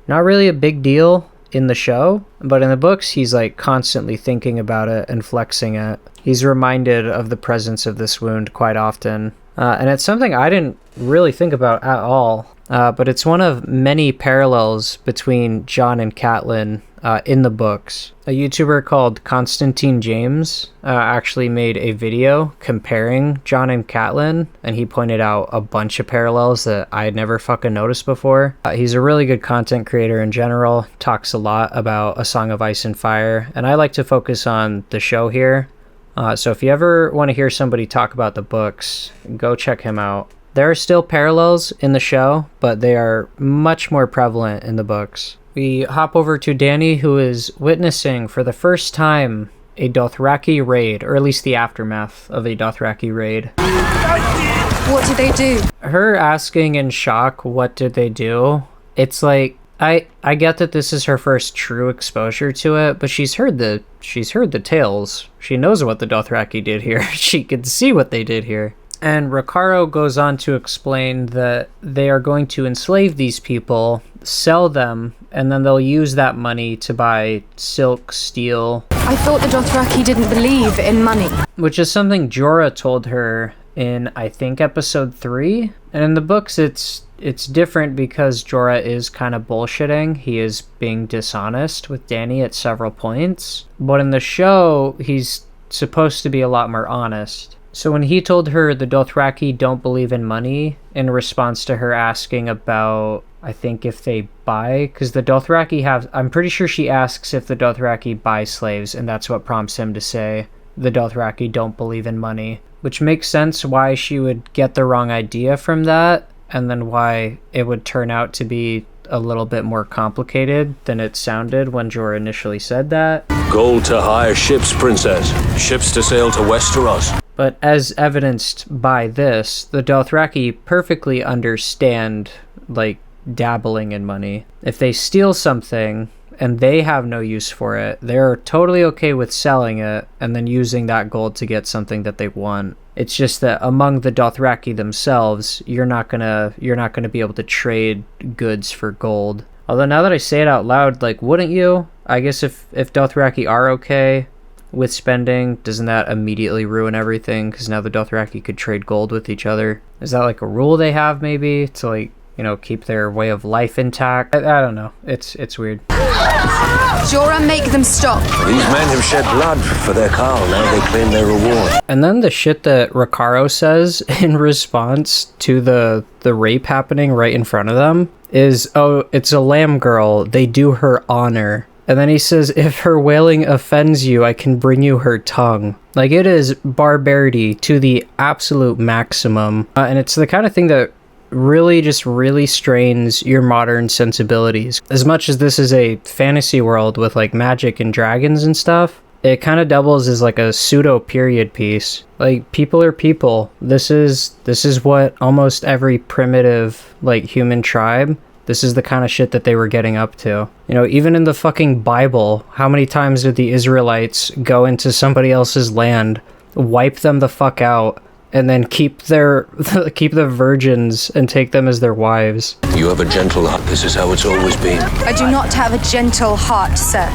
really a big deal in the show, but in the books he's like constantly thinking about it and flexing it. He's reminded of the presence of this wound quite often, and it's something I didn't really think about at all, but it's one of many parallels between Jon and Catelyn in the books. A YouTuber called Constantine James actually made a video comparing Jon and Catelyn, and he pointed out a bunch of parallels that I had never fucking noticed before. He's a really good content creator in general, talks a lot about A Song of Ice and Fire, and I like to focus on the show here. So if you ever want to hear somebody talk about the books, go check him out. There are still parallels in the show, but they are much more prevalent in the books. We hop over to Dany, who is witnessing for the first time a Dothraki raid, or at least the aftermath of a Dothraki raid. What did they do? Her asking in shock, what did they do? It's like, I get that this is her first true exposure to it, but she's heard the tales. She knows what the Dothraki did here. She can see what they did here. And Ricardo goes on to explain that they are going to enslave these people, sell them, and then they'll use that money to buy silk, steel. I thought the Dothraki didn't believe in money. Which is something Jorah told her in, I think, episode 3. And in the books, it's different because Jorah is kind of bullshitting. He is being dishonest with Dany at several points. But in the show, he's supposed to be a lot more honest. So when he told her the Dothraki don't believe in money, in response to her asking about, I think, if they buy, because the Dothraki have, I'm pretty sure she asks if the Dothraki buy slaves, and that's what prompts him to say the Dothraki don't believe in money, which makes sense why she would get the wrong idea from that, and then why it would turn out to be a little bit more complicated than it sounded when Jorah initially said that. Gold to hire ships, princess. Ships to sail to Westeros. But as evidenced by this, the Dothraki perfectly understand, like, dabbling in money. If they steal something and they have no use for it, they're totally okay with selling it and then using that gold to get something that they want. It's just that among the Dothraki themselves, you're not gonna be able to trade goods for gold. Although now that I say it out loud, like, wouldn't you? I guess if Dothraki are okay with spending, doesn't that immediately ruin everything? Because now the Dothraki could trade gold with each other. Is that like a rule they have maybe to, like, you know, keep their way of life intact? I don't know. It's weird. Jorah, make them stop. These men have shed blood for their Carl. Now they claim their reward. And then the shit that Ricaro says in response to the rape happening right in front of them is, oh, it's a lamb girl. They do her honor. And then he says, if her wailing offends you, I can bring you her tongue. Like, it is barbarity to the absolute maximum. And it's the kind of thing that really strains your modern sensibilities. As much as this is a fantasy world with like magic and dragons and stuff, it kind of doubles as like a pseudo period piece. Like, people are people. This is what almost every primitive like human tribe, this is the kind of shit that they were getting up to. You know, even in the fucking Bible, how many times did the Israelites go into somebody else's land, wipe them the fuck out, and then keep the virgins and take them as their wives? You have a gentle heart. This is how it's always been. I do not have a gentle heart, sir.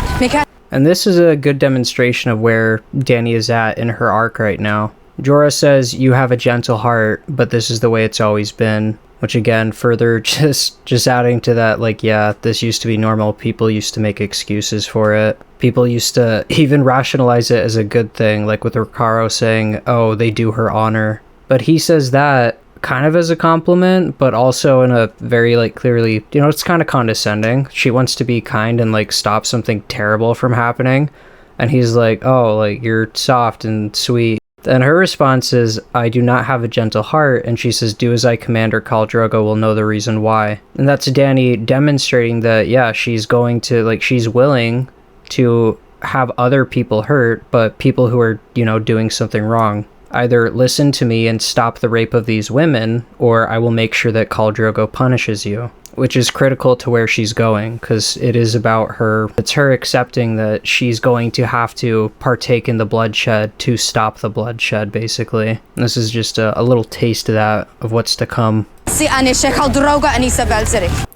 And this is a good demonstration of where Dany is at in her arc right now. Jorah says, you have a gentle heart, but this is the way it's always been. Which again, further just adding to that, like, yeah, this used to be normal. People used to make excuses for it. People used to even rationalize it as a good thing, like with Ricaro saying, oh, they do her honor. But he says that kind of as a compliment, but also in a very, like, clearly, you know, it's kind of condescending. She wants to be kind and, like, stop something terrible from happening. And he's like, oh, like, you're soft and sweet. And her response is, I do not have a gentle heart. And she says, do as I command, or Khal Drogo will know the reason why. And that's Dany demonstrating that, yeah, she's going to, like, she's willing to have other people hurt, but people who are, you know, doing something wrong. Either listen to me and stop the rape of these women, or I will make sure that Khal Drogo punishes you. Which is critical to where she's going, because it is about her. It's her accepting that she's going to have to partake in the bloodshed to stop the bloodshed, basically. And this is just a little taste of that, of what's to come.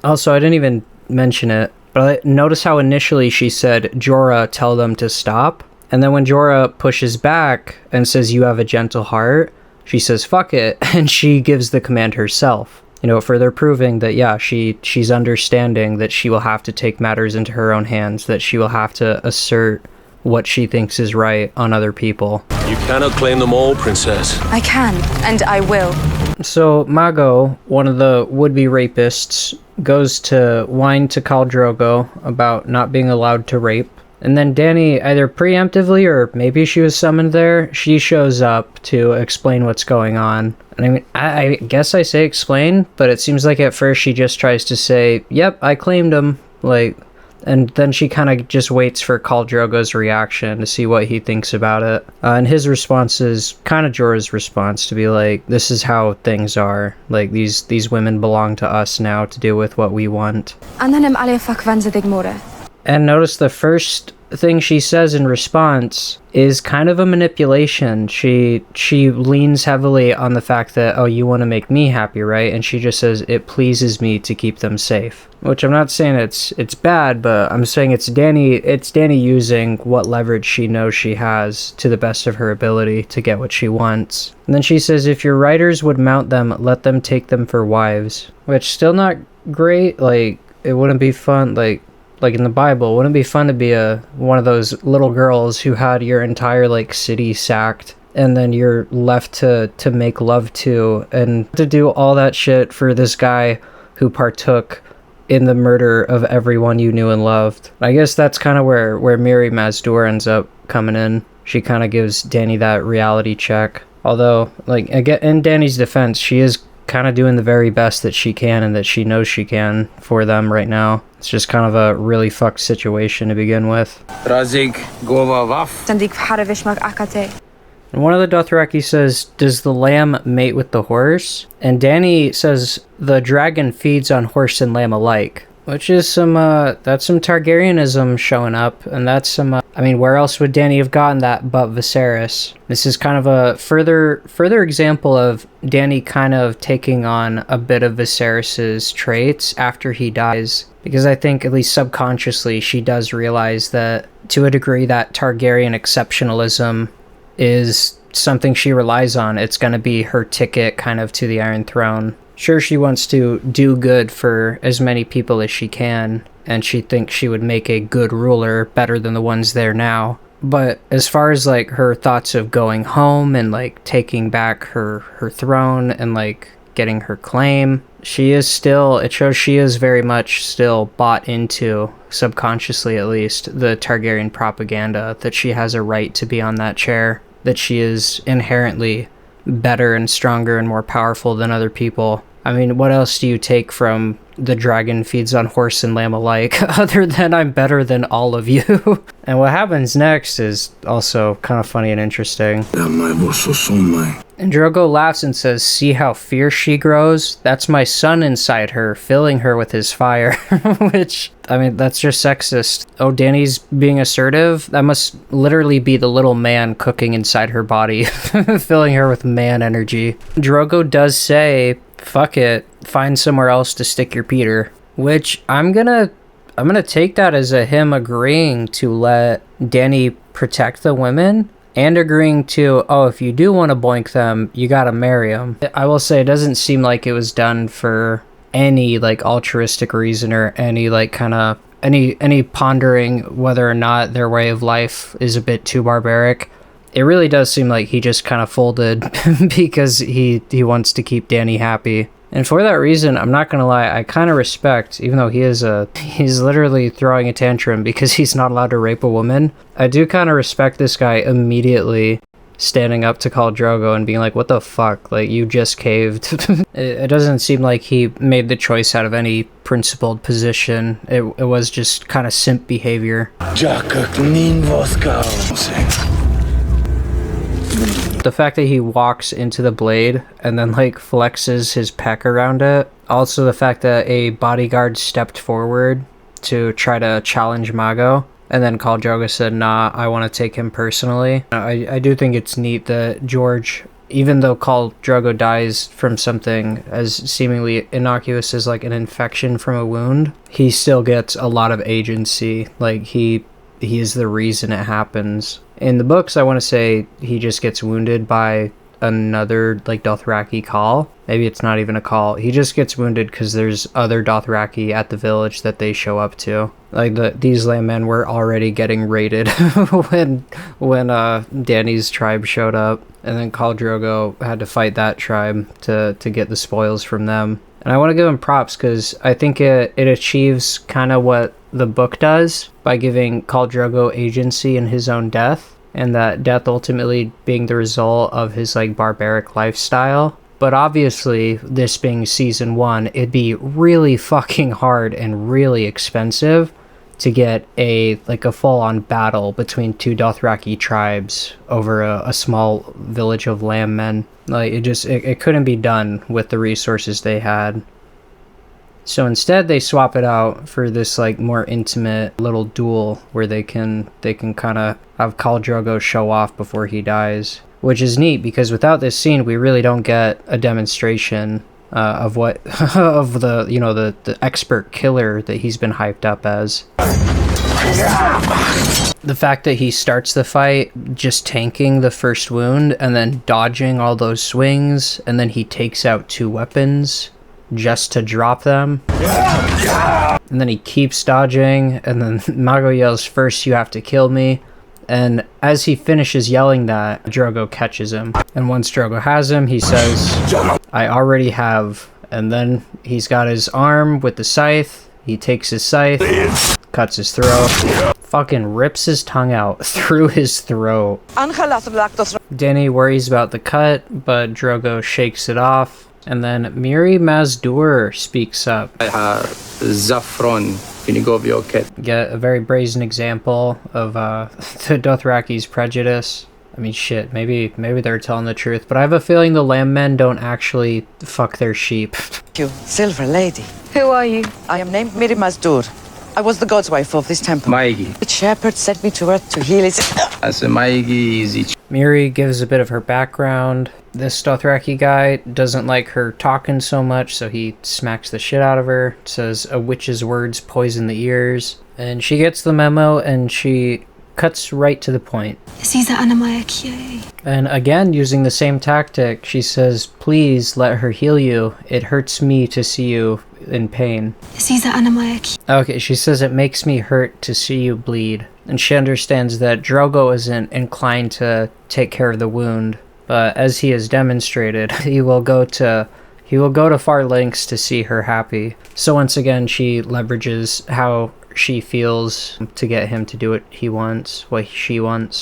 Also, I didn't even mention it, but notice how initially she said, Jorah, tell them to stop. And then when Jorah pushes back and says, you have a gentle heart, she says, fuck it, and she gives the command herself. You know, further proving that, yeah, she's understanding that she will have to take matters into her own hands, that she will have to assert what she thinks is right on other people. You cannot claim them all, Princess. I can, and I will. So, Mago, one of the would-be rapists, goes to whine to Khal Drogo about not being allowed to rape. And then Dany, either preemptively or maybe she was summoned there, she shows up to explain what's going on. And I mean, I guess I say explain, but it seems like at first she just tries to say, yep, I claimed him, like, and then she kind of just waits for Khal Drogo's reaction to see what he thinks about it. And his response is kind of Jorah's response, to be like, this is how things are. Like, these women belong to us now to deal with what we want. And notice the first thing she says in response is kind of a manipulation. She leans heavily on the fact that, oh, you want to make me happy, right? And she just says, it pleases me to keep them safe. Which I'm not saying it's bad, but I'm saying it's Dany using what leverage she knows she has to the best of her ability to get what she wants. And then she says, if your riders would mount them, let them take them for wives. Which, still not great. Like, it wouldn't be fun, like in the Bible, wouldn't it be fun to be one of those little girls who had your entire, like, city sacked, and then you're left to make love to, and to do all that shit for this guy who partook in the murder of everyone you knew and loved. I guess that's kind of where Mirri Maz Duur ends up coming in. She kind of gives Dany that reality check. Although, like, again, in Dany's defense, she is kind of doing the very best that she can and that she knows she can for them right now. It's just kind of a really fucked situation to begin with. And one of the Dothraki says, does the lamb mate with the horse? And Dany says, the dragon feeds on horse and lamb alike. Which is that's some Targaryenism showing up, and that's some, I mean, where else would Dany have gotten that but Viserys? This is kind of a further example of Dany kind of taking on a bit of Viserys's traits after he dies. Because I think, at least subconsciously, she does realize that, to a degree, that Targaryen exceptionalism is something she relies on. It's going to be her ticket kind of to the Iron Throne. Sure, she wants to do good for as many people as she can, and she thinks she would make a good ruler, better than the ones there now. But as far as like her thoughts of going home and like taking back her throne and like getting her claim, she is still, it shows she is very much still bought into, subconsciously at least, the Targaryen propaganda that she has a right to be on that chair, that she is inherently better and stronger and more powerful than other people. I mean, what else do you take from the dragon feeds on horse and lamb alike, other than I'm better than all of you? And what happens next is also kind of funny and interesting. And Drogo laughs and says, "See how fierce she grows? That's my son inside her, filling her with his fire." Which, I mean, that's just sexist. Oh, Dany's being assertive? That must literally be the little man cooking inside her body, filling her with man energy. Drogo does say, "Fuck it, find somewhere else to stick your Peter," which I'm gonna take that as a him agreeing to let Dany protect the women, and agreeing to, oh, if you do want to boink them, you gotta marry them. I will say it doesn't seem like it was done for any like altruistic reason or any like kind of any pondering whether or not their way of life is a bit too barbaric. It really does seem like he just kind of folded because he wants to keep Dany happy. And for that reason, I'm not gonna lie, I kind of respect, even though he's literally throwing a tantrum because he's not allowed to rape a woman, I do kind of respect this guy immediately standing up to Khal Drogo and being like, what the fuck, like, you just caved. It doesn't seem like he made the choice out of any principled position. It was just kind of simp behavior. The fact that he walks into the blade and then like flexes his peck around it. Also the fact that a bodyguard stepped forward to try to challenge Mago, and then Khal Drogo said, nah, I want to take him personally. I do think it's neat that George, even though Khal Drogo dies from something as seemingly innocuous as like an infection from a wound, he still gets a lot of agency. Like he is the reason it happens. In the books, I want to say he just gets wounded by another, like, Dothraki Khal. Maybe it's not even a Khal. He just gets wounded because there's other Dothraki at the village that they show up to. Like, these landmen were already getting raided when Dany's tribe showed up. And then Khal Drogo had to fight that tribe to get the spoils from them. And I want to give him props because I think it achieves kind of what the book does by giving Khal Drogo agency in his own death, and that death ultimately being the result of his like barbaric lifestyle. But obviously, this being season 1, it'd be really fucking hard and really expensive to get a full-on battle between two Dothraki tribes over a small village of landmen. Like, it couldn't be done with the resources they had. So instead they swap it out for this like more intimate little duel where they can kind of have Khal Drogo show off before he dies, which is neat because without this scene we really don't get a demonstration of what of the expert killer that he's been hyped up as. The fact that he starts the fight just tanking the first wound and then dodging all those swings, and then he takes out 2 weapons just to drop them. And then he keeps dodging, and then Mago yells, "First you have to kill me." And as he finishes yelling that, Drogo catches him. And once Drogo has him, he says, "I already have." And then he's got his arm with the scythe. He takes his scythe, cuts his throat, fucking rips his tongue out through his throat. Dany worries about the cut, but Drogo shakes it off. And then Miri Mazdur speaks up. Get a very brazen example of the Dothraki's prejudice. I mean, shit, maybe they're telling the truth, but I have a feeling the Landmen don't actually fuck their sheep. You, Silver Lady. Who are you? I am named Miri Mazdur. I was the god's wife of this temple. Maigi. The shepherd sent me to Earth to heal his... As a Maigi is... Miri gives a bit of her background. This Dothraki guy doesn't like her talking so much, so he smacks the shit out of her. Says a witch's words poison the ears. And she gets the memo, and she cuts right to the point. And again, using the same tactic, she says, please let her heal you. It hurts me to see you in pain. Okay, she says it makes me hurt to see you bleed. And she understands that Drogo isn't inclined to take care of the wound, but as he has demonstrated, he will go to far lengths to see her happy. So once again, she leverages how she feels to get him to do what she wants.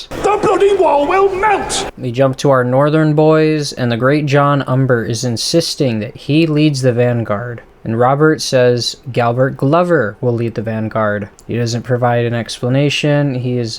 The bloody wall will melt! We jump to our northern boys, and the great John Umber is insisting that he leads the vanguard. And Robert says Galbert Glover will lead the vanguard. He doesn't provide an explanation. He is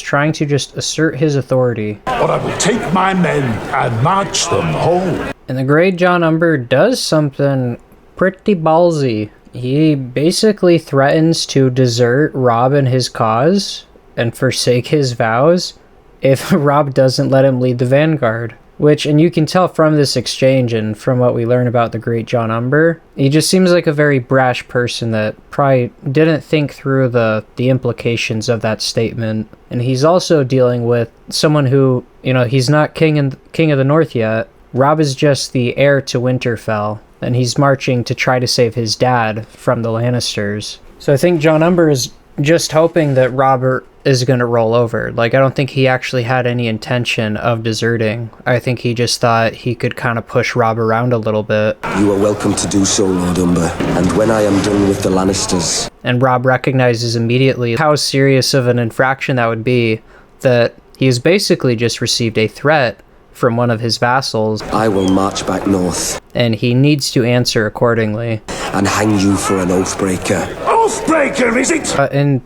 trying to just assert his authority. But I will take my men and march them home. And the great John Umber does something pretty ballsy. He basically threatens to desert Robb and his cause and forsake his vows if Robb doesn't let him lead the vanguard. Which, and you can tell from this exchange and from what we learn about the great John Umber, he just seems like a very brash person that probably didn't think through the implications of that statement. And he's also dealing with someone who, he's not king of the North yet. Robb is just the heir to Winterfell, and he's marching to try to save his dad from the Lannisters. So I think John Umber is just hoping that Robert is going to roll over. Like, I don't think he actually had any intention of deserting. I think he just thought he could kind of push Robb around a little bit. You are welcome to do so, Lord Umber. And when I am done with the Lannisters... And Robb recognizes immediately how serious of an infraction that would be, that he has basically just received a threat from one of his vassals. I will march back north. And he needs to answer accordingly. And hang you for an oathbreaker. Oathbreaker, is it? And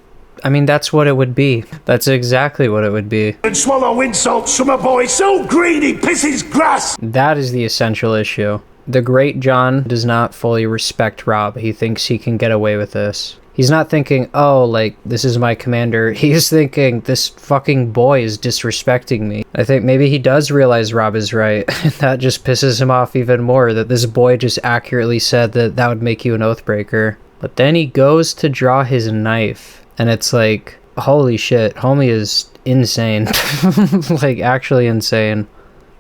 I mean, that's what it would be. That's exactly what it would be. And swallow insults from a boy so green he pisses grass. That is the essential issue. The great John does not fully respect Robb. He thinks he can get away with this. He's not thinking, oh, like, this is my commander. He's thinking, this fucking boy is disrespecting me. I think maybe he does realize Robb is right. That just pisses him off even more, that this boy just accurately said that that would make you an oathbreaker. But then he goes to draw his knife, and it's like, holy shit, homie is insane. Like, actually insane.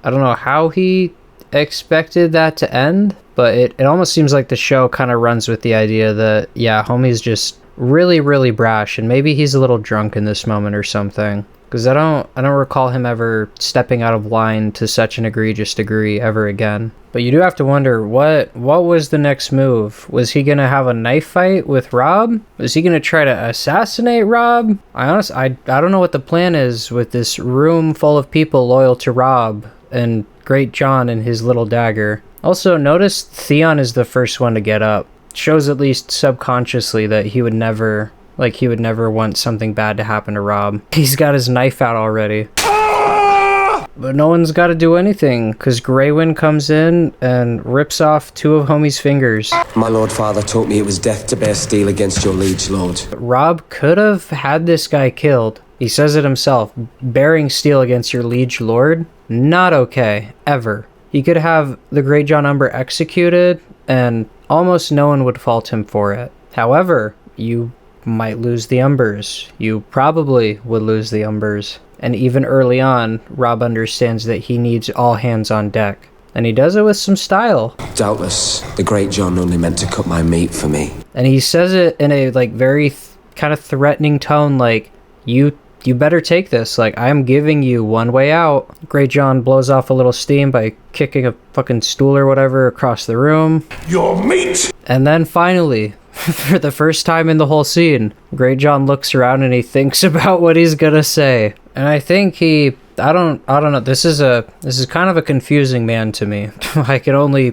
I don't know how he expected that to end, but it almost seems like the show kind of runs with the idea that, yeah, homie's just really, really brash, and maybe he's a little drunk in this moment or something. Because I don't recall him ever stepping out of line to such an egregious degree ever again. But you do have to wonder, what was the next move? Was he gonna have a knife fight with Robb? Was he gonna try to assassinate Robb? I don't know what the plan is with this room full of people loyal to Robb and Great John and his little dagger. Also, notice Theon is the first one to get up. Shows at least subconsciously that he would never want something bad to happen to Robb. He's got his knife out already. But no one's got to do anything, because Greywind comes in and rips off two of homie's fingers. My lord father taught me it was death to bear steel against your liege lord. Robb could have had this guy killed. He says it himself. Bearing steel against your liege lord? Not okay. Ever. He could have the great John Umber executed, and almost no one would fault him for it. However, you might lose the Umbers. You probably would lose the Umbers. And even early on, Robb understands that he needs all hands on deck. And he does it with some style. Doubtless, the great John only meant to cut my meat for me. And he says it in a very kind of threatening tone, like, you better take this. Like, I'm giving you one way out. Great John blows off a little steam by kicking a fucking stool or whatever across the room. Your meat! And then finally, for the first time in the whole scene, Great John looks around and he thinks about what he's gonna say. And I think I don't know, this is kind of a confusing man to me. I can only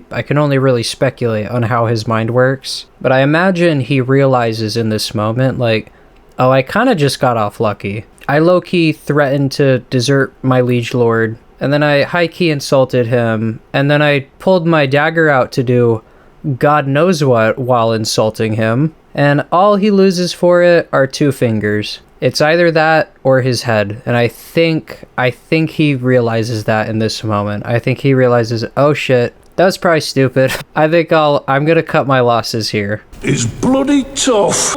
really speculate on how his mind works. But I imagine he realizes in this moment, like, oh, I kind of just got off lucky. I low-key threatened to desert my liege lord, and then I high-key insulted him, and then I pulled my dagger out to do God knows what while insulting him, and all he loses for it are 2 fingers. It's either that or his head, and I think he realizes that in this moment. I think he realizes, oh shit, that was probably stupid. I think I'm gonna cut my losses here. Is bloody tough.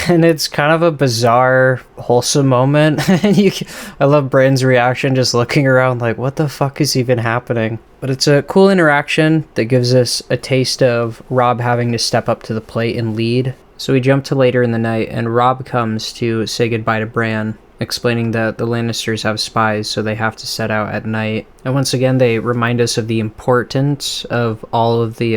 And it's kind of a bizarre, wholesome moment. I love Bran's reaction, just looking around like, what the fuck is even happening? But it's a cool interaction that gives us a taste of Robb having to step up to the plate and lead. So we jump to later in the night, and Robb comes to say goodbye to Bran, explaining that the Lannisters have spies, so they have to set out at night. And once again, they remind us of the importance of all of the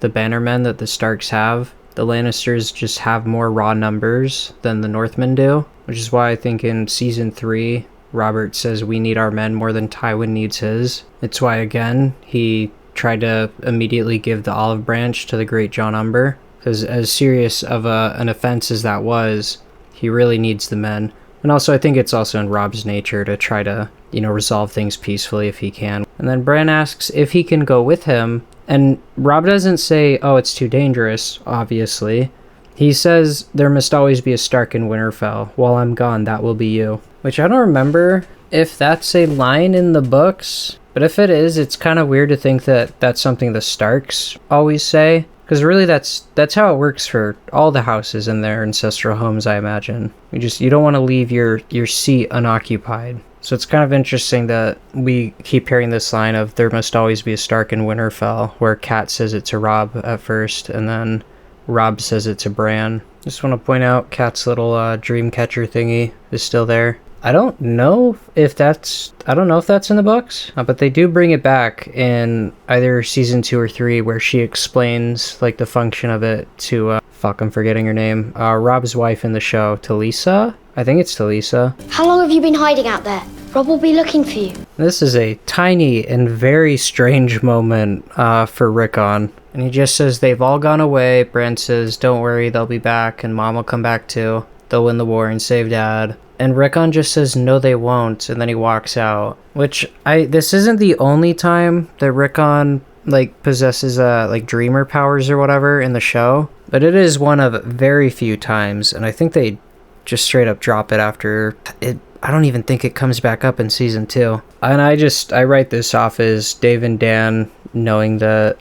bannermen that the Starks have. The Lannisters just have more raw numbers than the Northmen do, which is why I think in Season 3, Robert says we need our men more than Tywin needs his. It's why, again, he tried to immediately give the olive branch to the great John Umber, because as serious of an offense as that was, he really needs the men. And also, I think it's also in Robb's nature to try to, resolve things peacefully if he can. And then Bran asks if he can go with him, and Robb doesn't say, oh, it's too dangerous, obviously. He says, there must always be a Stark in Winterfell. While I'm gone, that will be you. Which I don't remember if that's a line in the books, but if it is, it's kind of weird to think that that's something the Starks always say. Because really, that's how it works for all the houses in their ancestral homes, I imagine. You don't want to leave your seat unoccupied. So it's kind of interesting that we keep hearing this line of there must always be a Stark in Winterfell, where Cat says it to Robb at first, and then Robb says it to Bran. Just want to point out Cat's little dream catcher thingy is still there. I don't know if that's in the books, but they do bring it back in either season 2 or 3, where she explains like the function of it to I'm forgetting her name. Robb's wife in the show, Talisa. I think it's Talisa. How long have you been hiding out there? Robb will be looking for you. This is a tiny and very strange moment for Rickon. And he just says they've all gone away. Bran says, don't worry, they'll be back, and Mom will come back too. They'll win the war and save Dad. And Rickon just says, no, they won't, and then he walks out. Which, this isn't the only time that Rickon, possesses, dreamer powers or whatever in the show. But it is one of very few times, and I think they just straight up drop it after it. I don't even think it comes back up in season 2. And I write this off as Dave and Dan knowing that,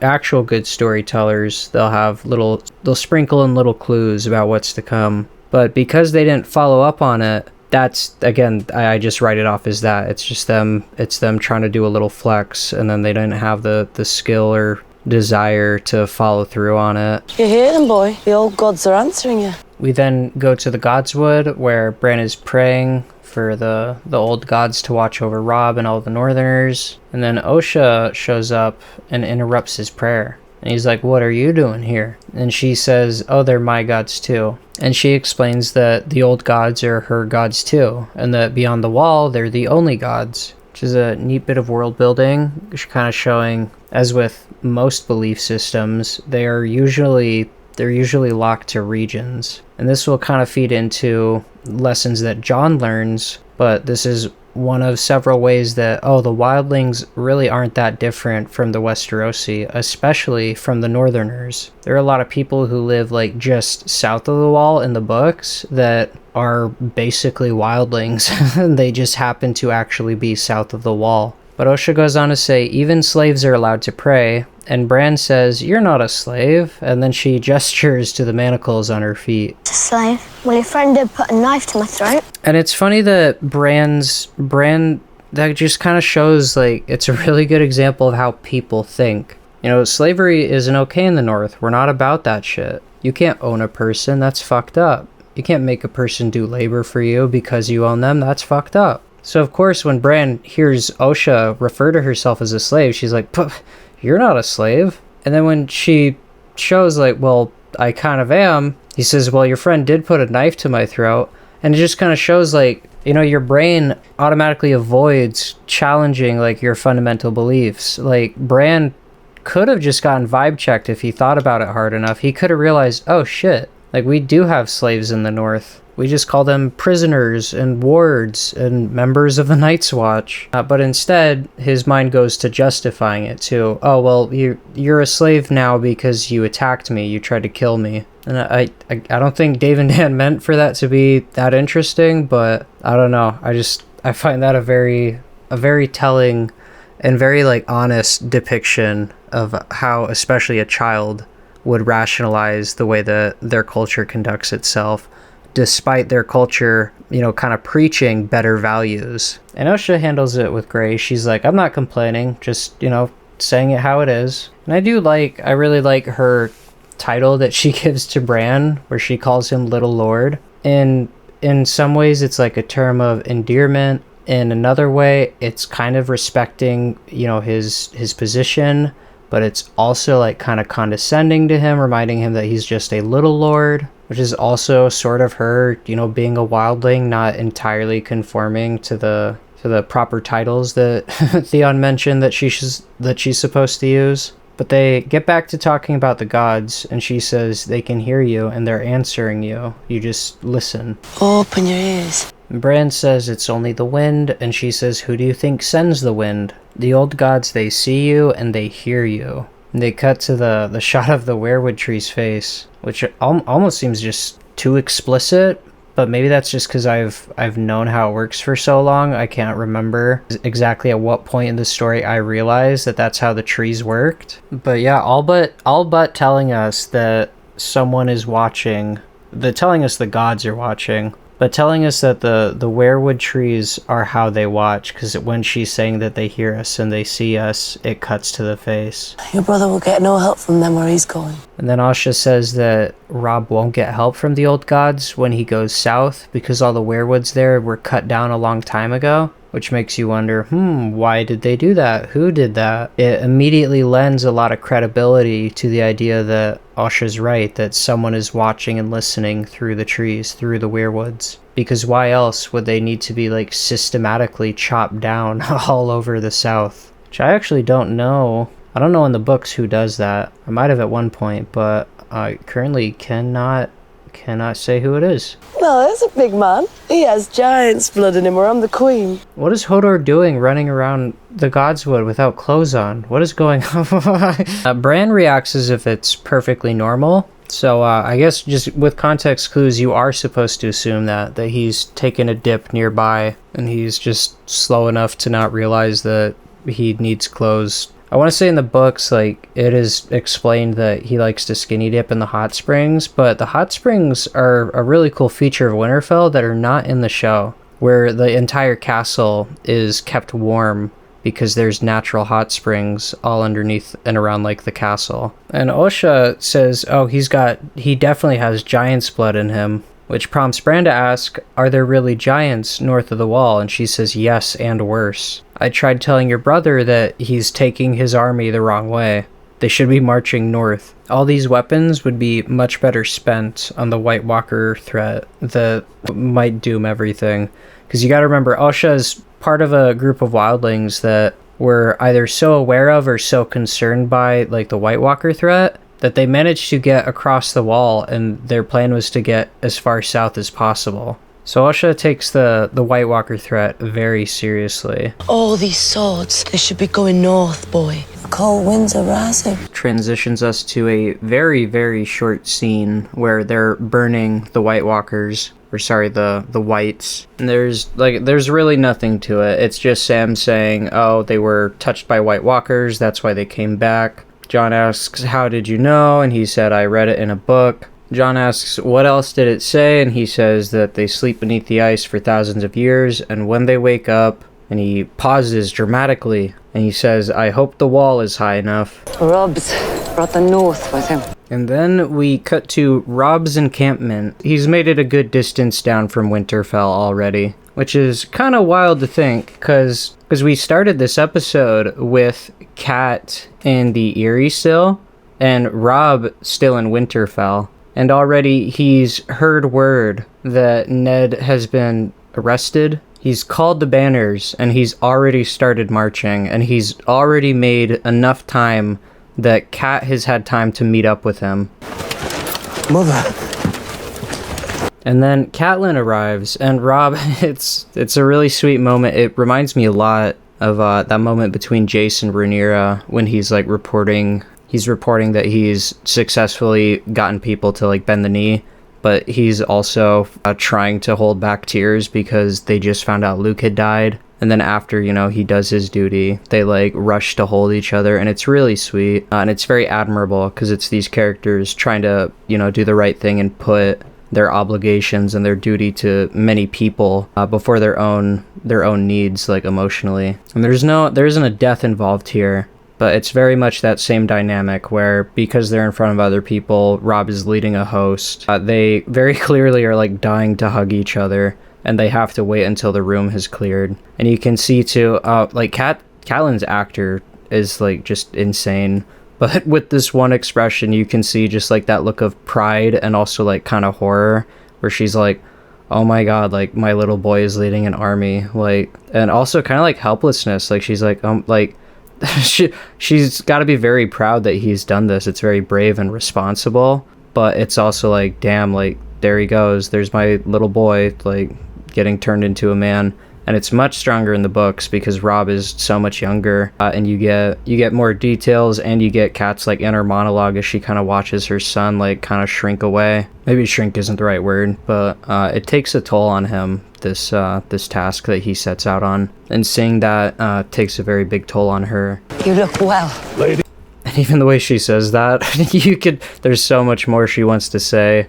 actual good storytellers, they'll sprinkle in little clues about what's to come. But because they didn't follow up on it, that's, again, I just write it off as that. It's them trying to do a little flex, and then they didn't have the skill or desire to follow through on it. You hear them, boy. The old gods are answering you. We then go to the Godswood, where Bran is praying for the old gods to watch over Robb and all the Northerners. And then Osha shows up and interrupts his prayer. And he's like, what are you doing here? And she says, oh, they're my gods too. And she explains that the old gods are her gods too, and that beyond the wall, they're the only gods, which is a neat bit of world building, kind of showing, as with most belief systems, they're usually locked to regions. And this will kind of feed into lessons that Jon learns, but this is one of several ways that, the wildlings really aren't that different from the Westerosi, especially from the Northerners. There are a lot of people who live just south of the wall in the books that are basically wildlings. They just happen to actually be south of the wall. But Osha goes on to say, even slaves are allowed to pray, and Bran says, you're not a slave, and then she gestures to the manacles on her feet. A slave? Well, your friend did put a knife to my throat. And it's funny that Bran, that just kind of shows, it's a really good example of how people think. Slavery isn't okay in the North. We're not about that shit. You can't own a person, that's fucked up. You can't make a person do labor for you because you own them, that's fucked up. So of course, when Bran hears Osha refer to herself as a slave, she's like, you're not a slave. And then when she shows well, I kind of am, he says, well, your friend did put a knife to my throat. And it just kind of shows your brain automatically avoids challenging your fundamental beliefs. Bran could have just gotten vibe checked if he thought about it hard enough. He could have realized, oh shit, we do have slaves in the North. We just call them prisoners and wards and members of the Night's Watch. But instead, his mind goes to justifying it too. Oh, well, you're a slave now because you attacked me. You tried to kill me. And I don't think Dave and Dan meant for that to be that interesting, but I don't know. I find that a very telling and very honest depiction of how especially a child would rationalize the way that their culture conducts itself, despite their culture, you know, kind of preaching better values. And Osha handles it with grace. She's like, I'm not complaining, just, you know, saying it how it is. And I really like her title that she gives to Bran, where she calls him Little Lord. And in some ways, it's like a term of endearment. In another way, it's kind of respecting, you know, his position, but it's also like kind of condescending to him, reminding him that he's just a little lord, which is also sort of her, you know, being a wildling, not entirely conforming to the proper titles that Theon mentioned that she's supposed to use. But they get back to talking about the gods, and she says they can hear you and they're answering you. You just listen. Open your ears. Bran says it's only the wind, and she says, who do you think sends the wind? The old gods, they see you and they hear you. And they cut to the shot of the weirwood tree's face, which almost seems just too explicit, but maybe that's just because I've known how it works for so long. I can't remember exactly at what point in the story I realized that that's how the trees worked. But yeah, all but telling us that someone is watching, telling us the gods are watching, but telling us that the weirwood trees are how they watch, because when she's saying that they hear us and they see us, it cuts to the face. Your brother will get no help from them where he's going. And then Asha says that Robb won't get help from the old gods when he goes south, because all the weirwoods there were cut down a long time ago, which makes you wonder, why did they do that? Who did that? It immediately lends a lot of credibility to the idea that Asha's right, that someone is watching and listening through the trees, through the weirwoods. Because why else would they need to be like systematically chopped down all over the south? Which I actually don't know. I don't know in the books who does that. I might have at one point, but I currently cannot say who it is. No, that's a big man. He has giant's blood in him, or I'm the queen. What is Hodor doing running around the Godswood without clothes on? What is going on? Bran reacts as if it's perfectly normal. So I guess just with context clues, you are supposed to assume that he's taken a dip nearby and he's just slow enough to not realize that he needs clothes. I want to say in the books, like, it is explained that he likes to skinny dip in the hot springs, but the hot springs are a really cool feature of Winterfell that are not in the show, where the entire castle is kept warm because there's natural hot springs all underneath and around, like, the castle. And Osha says, he definitely has giant's blood in him, which prompts Bran to ask, are there really giants north of the wall? And she says yes, and worse. I tried telling your brother that he's taking his army the wrong way. They should be marching north. All these weapons would be much better spent on the White Walker threat that might doom everything. Because you gotta remember, Osha is part of a group of wildlings that were either so aware of or so concerned by, like, the White Walker threat that they managed to get across the wall, and their plan was to get as far south as possible. So Osha takes the White Walker threat very seriously. All these swords, they should be going north, boy. The cold winds are rising. Transitions us to a very, very short scene where they're burning the White Walkers. The whites. And there's really nothing to it. It's just Sam saying, oh, they were touched by White Walkers, that's why they came back. Jon asks, how did you know? And he said, I read it in a book. Jon asks, what else did it say? And he says that they sleep beneath the ice for thousands of years, and when they wake up, and he pauses dramatically, and he says, I hope the wall is high enough. Robb's brought the north with him. And then we cut to Robb's encampment. He's made it a good distance down from Winterfell already, which is kind of wild to think, because we started this episode with Cat in the Eyrie still, and Robb still in Winterfell. And already he's heard word that Ned has been arrested. He's called the banners, and he's already started marching, and he's already made enough time that Cat has had time to meet up with him. Mother. And then Catelyn arrives, and Robb, it's a really sweet moment. It reminds me a lot of that moment between Jace and Rhaenyra when he's like reporting that he's successfully gotten people to like bend the knee, but he's also trying to hold back tears because they just found out Luke had died. And then after, you know, he does his duty, they like rush to hold each other, and it's really sweet. And it's very admirable because it's these characters trying to, you know, do the right thing and put their obligations and their duty to many people before their own needs, like emotionally. And there isn't a death involved here, but it's very much that same dynamic where, because they're in front of other people, Rob is leading a host. They very clearly are like dying to hug each other, and they have to wait until the room has cleared. And you can see too, like Catelyn's actor is like just insane. But with this one expression, you can see just like that look of pride and also like kind of horror, where she's like, oh my god, like my little boy is leading an army, like, and also kind of like helplessness. Like she's like, like she's got to be very proud that he's done this. It's very brave and responsible, but it's also like, damn, like there he goes. There's my little boy, like getting turned into a man. And it's much stronger in the books because Rob is so much younger, and you get more details, and you get Kat's like inner monologue as she kind of watches her son like kind of shrink away. Maybe shrink isn't the right word, but it takes a toll on him, this task that he sets out on, and seeing that takes a very big toll on her. You look well, lady. And even the way she says that, there's so much more she wants to say.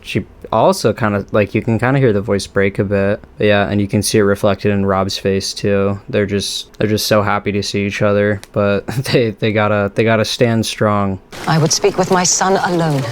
She also kind of like, you can kind of hear the voice break a bit. But yeah, and you can see it reflected in Rob's face too. They're just so happy to see each other, but they gotta stand strong. I would speak with my son alone.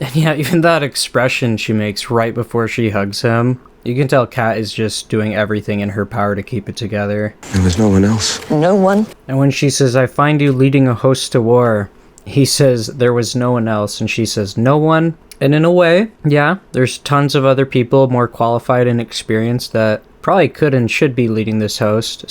And yeah, even that expression she makes right before she hugs him, you can tell Kat is just doing everything in her power to keep it together. There was no one else. No one. And when she says, I find you leading a host to war, he says, there was no one else, and she says, no one. And in a way, yeah, there's tons of other people more qualified and experienced that probably could and should be leading this host.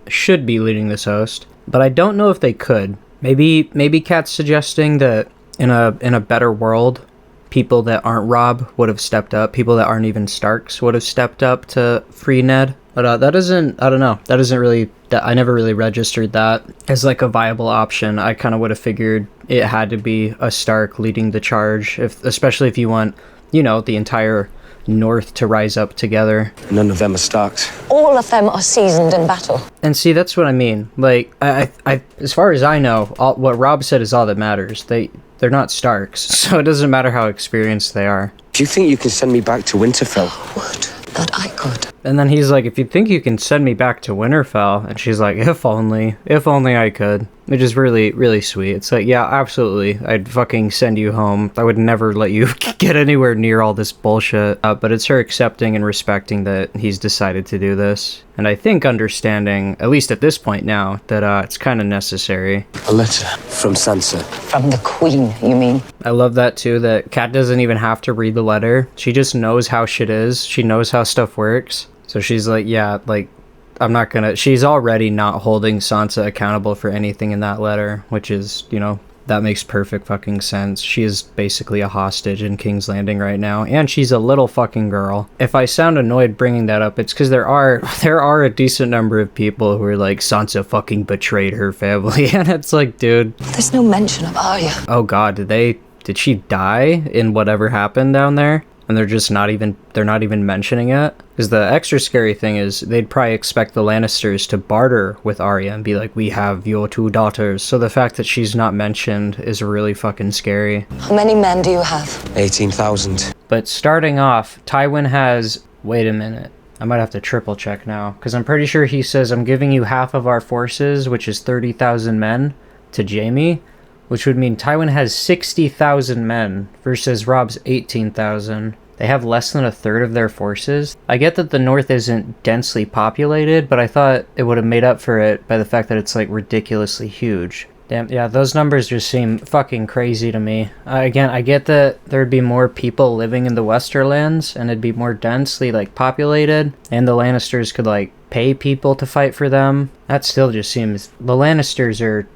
Should be leading this host. But I don't know if they could. Maybe Kat's suggesting that in a better world, people that aren't Rob would have stepped up. People that aren't even Starks would have stepped up to free Ned. But that isn't, I don't know, that isn't really, I never really registered that as like a viable option. I kind of would have figured it had to be a Stark leading the charge, especially if you want, you know, the entire North to rise up together. None of them are Starks. All of them are seasoned in battle. And see, that's what I mean. Like, I as far as I know, what Rob said is all that matters. They're not Starks, so it doesn't matter how experienced they are. Do you think you can send me back to Winterfell? Would that I could. And then he's like, if you think you can send me back to Winterfell, and she's like, if only I could. Which is really, really sweet. It's like, yeah, absolutely, I'd fucking send you home. I would never let you get anywhere near all this bullshit. But it's her accepting and respecting that he's decided to do this. And I think understanding, at least at this point now, that it's kind of necessary. A letter from Sansa. From the Queen, you mean? I love that too, that Kat doesn't even have to read the letter. She just knows how shit is. She knows how stuff works. So she's like, yeah, like, she's already not holding Sansa accountable for anything in that letter, which is, you know, that makes perfect fucking sense. She is basically a hostage in King's Landing right now, and she's a little fucking girl. If I sound annoyed bringing that up, it's because there are a decent number of people who are like, Sansa fucking betrayed her family, and it's like, dude. There's no mention of Arya. Oh god, did she die in whatever happened down there? And they're not even mentioning it. Because the extra scary thing is they'd probably expect the Lannisters to barter with Arya and be like, we have your 2 daughters. So the fact that she's not mentioned is really fucking scary. How many men do you have? 18,000. But starting off, Tywin has, wait a minute, I might have to triple check now, because I'm pretty sure he says, I'm giving you half of our forces, which is 30,000 men, to Jaime. Which would mean Tywin has 60,000 men versus Rob's 18,000. They have less than a third of their forces. I get that the North isn't densely populated, but I thought it would have made up for it by the fact that it's like ridiculously huge. Damn, yeah, those numbers just seem fucking crazy to me. Again, I get that there'd be more people living in the Westerlands and it'd be more densely like populated, and the Lannisters could like pay people to fight for them. That still just seems, the Lannisters are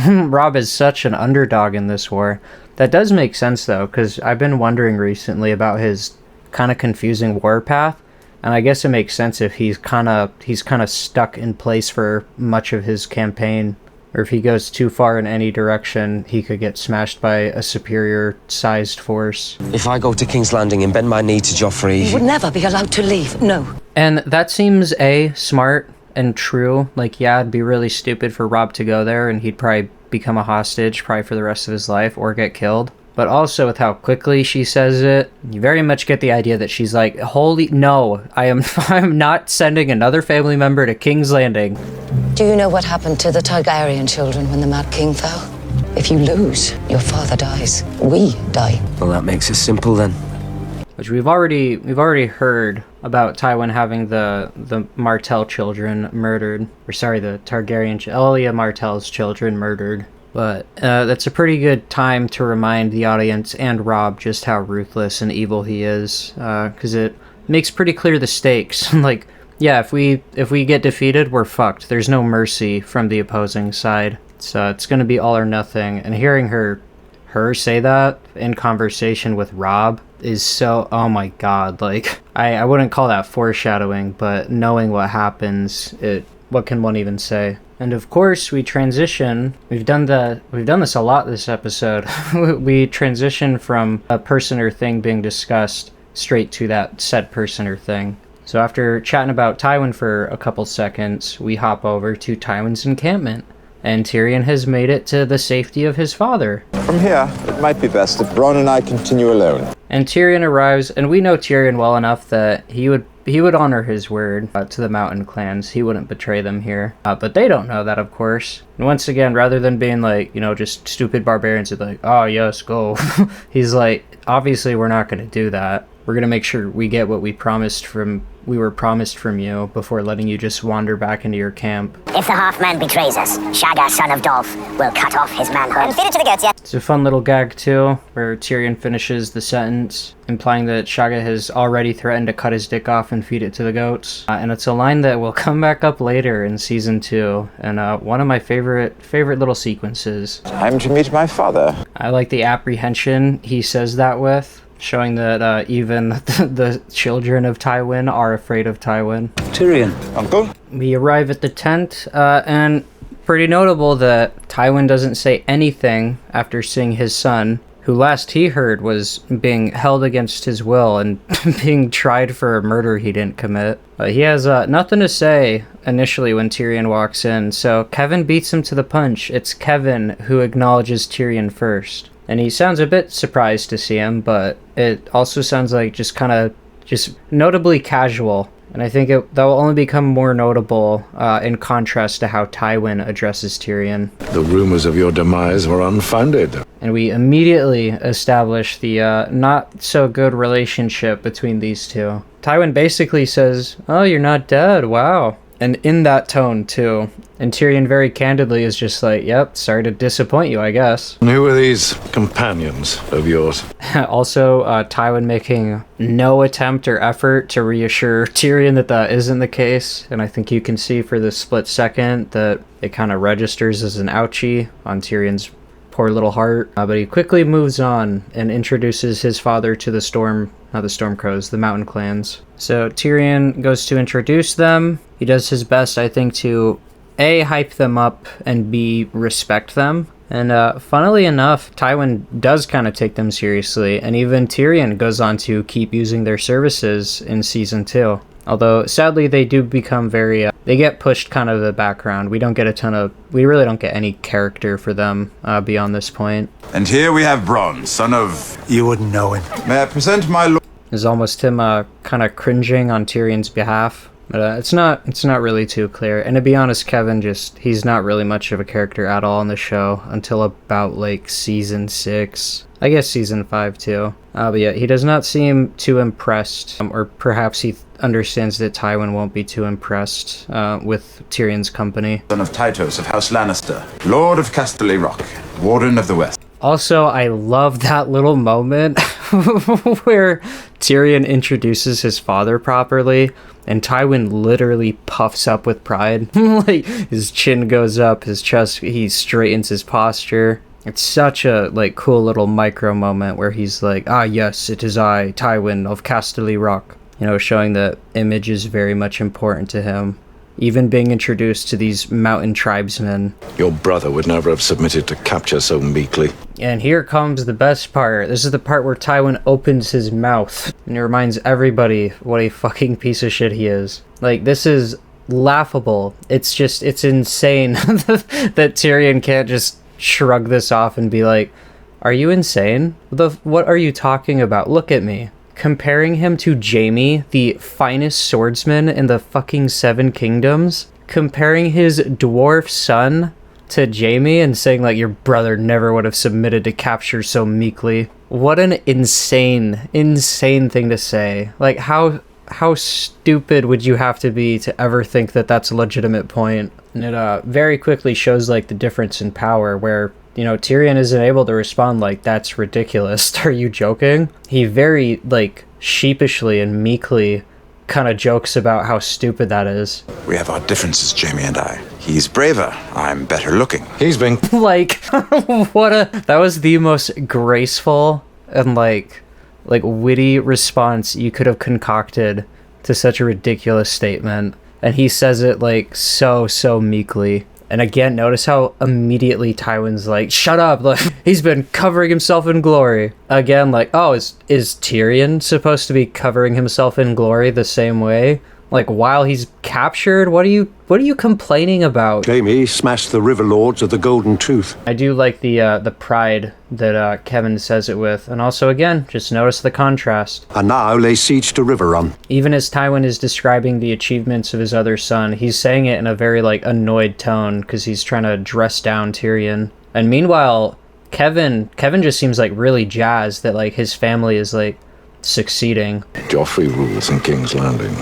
Rob is such an underdog in this war. That does make sense though, because I've been wondering recently about his kind of confusing war path, and I guess it makes sense if he's kind of stuck in place for much of his campaign. or if he goes too far in any direction, he could get smashed by a superior-sized force. If I go to King's Landing and bend my knee to Joffrey... You would never be allowed to leave, no. And that seems, smart and true. Like, yeah, it'd be really stupid for Robb to go there, and he'd probably become a hostage, probably for the rest of his life, or get killed. But also with how quickly she says it, you very much get the idea that she's like, holy, no, I'm not sending another family member to King's Landing. Do you know what happened to the Targaryen children when the Mad King fell? If you lose, your father dies. We die. Well, that makes it simple then. Which we've already heard about Tywin having the Martell children murdered. Or sorry, the Targaryen, Elia Martell's children murdered. But that's a pretty good time to remind the audience and Robb just how ruthless and evil he is, because it makes pretty clear the stakes. Like, yeah, if we get defeated, we're fucked. There's no mercy from the opposing side. So it's gonna be all or nothing. And hearing her say that in conversation with Robb is so, oh my god, like, I wouldn't call that foreshadowing, but knowing what happens, what can one even say? And of course, we transition. We've done this a lot this episode. We transition from a person or thing being discussed straight to that said person or thing. So after chatting about Tywin for a couple seconds, we hop over to Tywin's encampment. And Tyrion has made it to the safety of his father. From here, it might be best if Bronn and I continue alone. And Tyrion arrives, and we know Tyrion well enough that he would honor his word to the mountain clans. He wouldn't betray them here. But they don't know that, of course. And once again, rather than being like, just stupid barbarians who are like, oh yes, go. He's like, obviously we're not going to do that. We're going to make sure we get what we were promised from you before letting you just wander back into your camp. If the half-man betrays us, Shagga, son of Dolph, will cut off his manhood. And feed it to the goats, yeah. It's a fun little gag, too, where Tyrion finishes the sentence, implying that Shagga has already threatened to cut his dick off and feed it to the goats. And it's a line that will come back up later in Season 2, and one of my favorite little sequences. Time to meet my father. I like the apprehension he says that with, showing that even the children of Tywin are afraid of Tywin. Tyrion. Uncle? We arrive at the tent, and pretty notable that Tywin doesn't say anything after seeing his son, who last he heard was being held against his will and being tried for a murder he didn't commit. He has nothing to say initially when Tyrion walks in, so Kevin beats him to the punch. It's Kevin who acknowledges Tyrion first. And he sounds a bit surprised to see him, but it also sounds like just notably casual. And I think that will only become more notable in contrast to how Tywin addresses Tyrion. The rumors of your demise were unfounded. And we immediately establish the not-so-good relationship between these two. Tywin basically says, oh, you're not dead, wow. And in that tone, too. And Tyrion very candidly is just like, yep, sorry to disappoint you, I guess. And who are these companions of yours? Also, Tywin making no attempt or effort to reassure Tyrion that isn't the case. And I think you can see for the split second that it kind of registers as an ouchie on Tyrion's poor little heart. But he quickly moves on and introduces his father to the Stormcrows, the mountain clans. So Tyrion goes to introduce them. He does his best, I think, to A, hype them up, and B, respect them. And funnily enough, Tywin does kind of take them seriously, and even Tyrion goes on to keep using their services in Season 2. Although, sadly, they do become very, they get pushed kind of the background. We really don't get any character for them beyond this point. And here we have Bronn, son of... You wouldn't know him. May I present my lord? It's almost him kind of cringing on Tyrion's behalf. But it's not really too clear. And to be honest, Kevin he's not really much of a character at all in the show until about like Season 6. I guess Season 5 too. But yeah, he does not seem too impressed. Or perhaps he understands that Tywin won't be too impressed with Tyrion's company. Son of Tytos of House Lannister, Lord of Casterly Rock, Warden of the West. Also, I love that little moment where Tyrion introduces his father properly, and Tywin literally puffs up with pride. Like, his chin goes up, his chest, he straightens his posture. It's such a, cool little micro moment where he's like, ah, yes, it is I, Tywin of Casterly Rock. Showing that image is very much important to him. even being introduced to these mountain tribesmen. Your brother would never have submitted to capture so meekly. And here comes the best part. This is the part where Tywin opens his mouth and he reminds everybody what a fucking piece of shit he is. Like, this is laughable. It's insane that Tyrion can't just shrug this off and be like, are you insane? What are you talking about? Look at me. Comparing him to Jaime, the finest swordsman in the fucking Seven Kingdoms. Comparing his dwarf son to Jaime and saying like your brother never would have submitted to capture so meekly. What an insane thing to say. Like how stupid would you have to be to ever think that that's a legitimate point? And it very quickly shows like the difference in power where, you know, Tyrion isn't able to respond like, that's ridiculous. Are you joking? He very, like, sheepishly and meekly kind of jokes about how stupid that is. We have our differences, Jaime and I. He's braver. I'm better looking. He's been... Like, that was the most graceful and, like witty response you could have concocted to such a ridiculous statement. And he says it, like, so meekly. And again, notice how immediately Tywin's like, shut up, like, he's been covering himself in glory. Again, like, oh, is Tyrion supposed to be covering himself in glory the same way? Like, while he's captured? What are you complaining about? Jaime smashed the River Lords of the Golden Tooth. I do like the pride that Kevin says it with. And also, again, just notice the contrast. And now lay siege to River Run. Even as Tywin is describing the achievements of his other son, he's saying it in a very, like, annoyed tone because he's trying to dress down Tyrion. And meanwhile, Kevin just seems, like, really jazzed that, like, his family is, like, succeeding. Joffrey rules in King's Landing.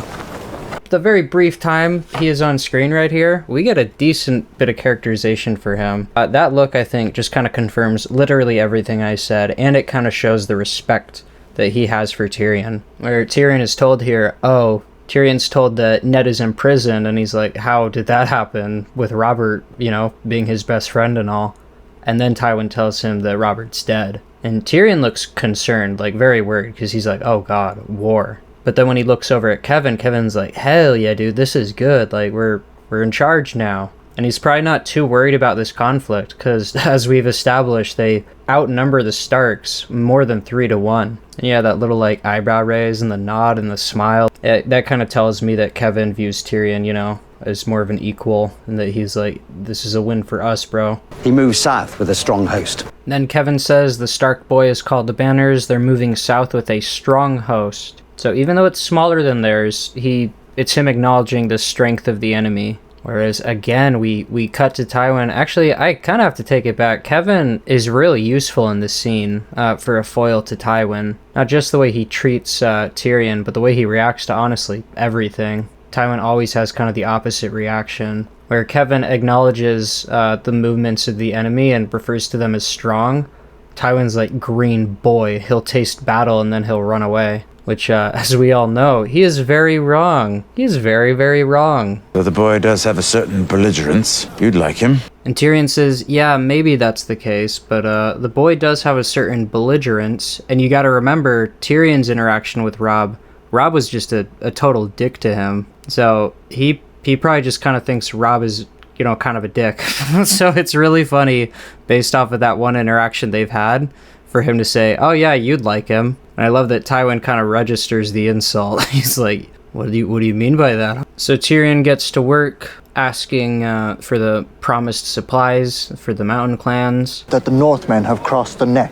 The very brief time he is on screen right here, we get a decent bit of characterization for him. That look, I think, just kind of confirms literally everything I said, and it kind of shows the respect that he has for Tyrion. Where Tyrion is told here, oh, Tyrion's told that Ned is in prison, and he's like, how did that happen with Robert, you know, being his best friend and all? And then Tywin tells him that Robert's dead. And Tyrion looks concerned, like very worried, because he's like, oh god, war. But then when he looks over at Kevin, Kevin's like, hell yeah, dude, this is good. Like, we're in charge now. And he's probably not too worried about this conflict, because as we've established, they outnumber the Starks more than 3-1. And yeah, that little, like, eyebrow raise and the nod and the smile, that kind of tells me that Kevin views Tyrion, you know, as more of an equal, and that he's like, this is a win for us, bro. He moves south with a strong host. Then Kevin says the Stark boy is called the Banners. They're moving south with a strong host. So even though it's smaller than theirs, it's him acknowledging the strength of the enemy. Whereas again, we cut to Tywin. Actually, I kind of have to take it back. Kevin is really useful in this scene for a foil to Tywin. Not just the way he treats Tyrion, but the way he reacts to honestly everything. Tywin always has kind of the opposite reaction, where Kevin acknowledges the movements of the enemy and refers to them as strong. Tywin's like, green boy, he'll taste battle and then he'll run away. Which, as we all know, he is very wrong. He is very, very wrong. Though the boy does have a certain belligerence, you'd like him. And Tyrion says, yeah, maybe that's the case, but the boy does have a certain belligerence, and you gotta remember Tyrion's interaction with Robb was just a total dick to him. So he probably just kind of thinks Robb is, you know, kind of a dick. So it's really funny, based off of that one interaction they've had, for him to say, oh yeah, you'd like him. And I love that Tywin kind of registers the insult. He's like, what do you mean by that? So Tyrion gets to work asking for the promised supplies for the mountain clans. That the Northmen have crossed the neck.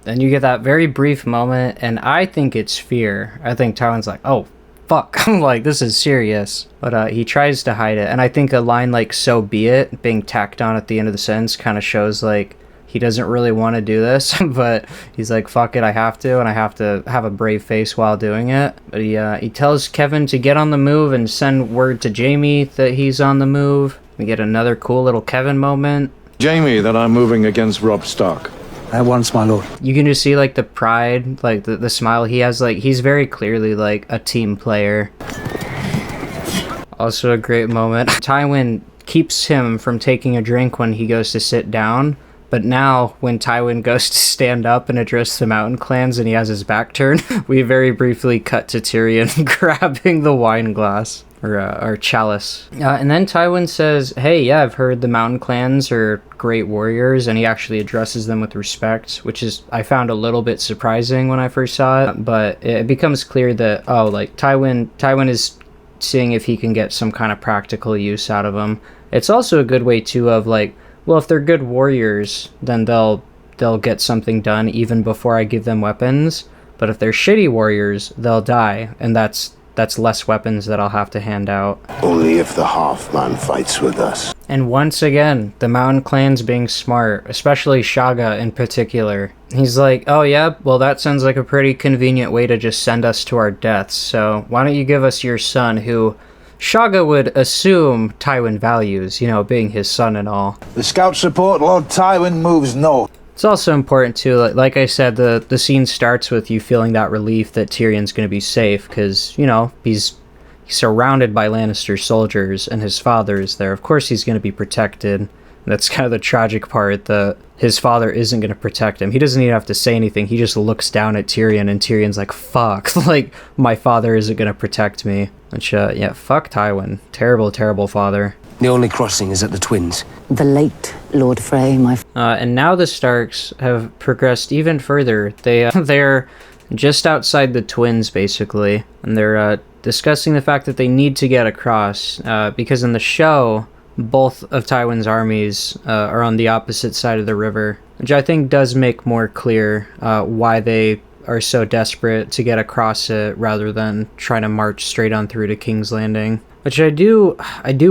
Then you get that very brief moment, and I think it's fear. I think Tywin's like, oh, fuck. I'm like, this is serious. But he tries to hide it. And I think a line like, so be it, being tacked on at the end of the sentence kind of shows like, he doesn't really want to do this, but he's like, fuck it, I have to, and I have to have a brave face while doing it. But he tells Kevin to get on the move and send word to Jaime that he's on the move. We get another cool little Kevin moment. Jaime, that I'm moving against Robb Stark. At once, my lord. You can just see, like, the pride, like, the smile he has. Like, he's very clearly, like, a team player. Also a great moment. Tywin keeps him from taking a drink when he goes to sit down. But now, when Tywin goes to stand up and address the mountain clans and he has his back turned, we very briefly cut to Tyrion grabbing the wine glass. or chalice. And then Tywin says, hey, yeah, I've heard the mountain clans are great warriors, and he actually addresses them with respect, which is, I found a little bit surprising when I first saw it, but it becomes clear that, oh, like, Tywin is seeing if he can get some kind of practical use out of them. It's also a good way, too, of, like, well, if they're good warriors, then they'll get something done even before I give them weapons, but if they're shitty warriors, they'll die, and that's less weapons that I'll have to hand out. Only if the half-man fights with us. And once again, the mountain clans being smart, especially Shaga in particular. He's like, oh yeah, well that sounds like a pretty convenient way to just send us to our deaths, so why don't you give us your son, who Shaga would assume Tywin values, you know, being his son and all. The scouts report Lord Tywin moves north. It's also important too, like I said, the scene starts with you feeling that relief that Tyrion's going to be safe, because, you know, he's surrounded by Lannister soldiers and his father is there. Of course he's going to be protected. That's kind of the tragic part, that his father isn't going to protect him. He doesn't even have to say anything. He just looks down at Tyrion, and Tyrion's like, fuck, like, my father isn't going to protect me. Which, yeah, fuck Tywin. Terrible, terrible father. The only crossing is at the Twins. The late Lord Frey, and now the Starks have progressed even further. They're just outside the Twins, basically, and they're discussing the fact that they need to get across, because in the show, both of Tywin's armies are on the opposite side of the river, which I think does make more clear why they are so desperate to get across it rather than trying to march straight on through to King's Landing. Which I do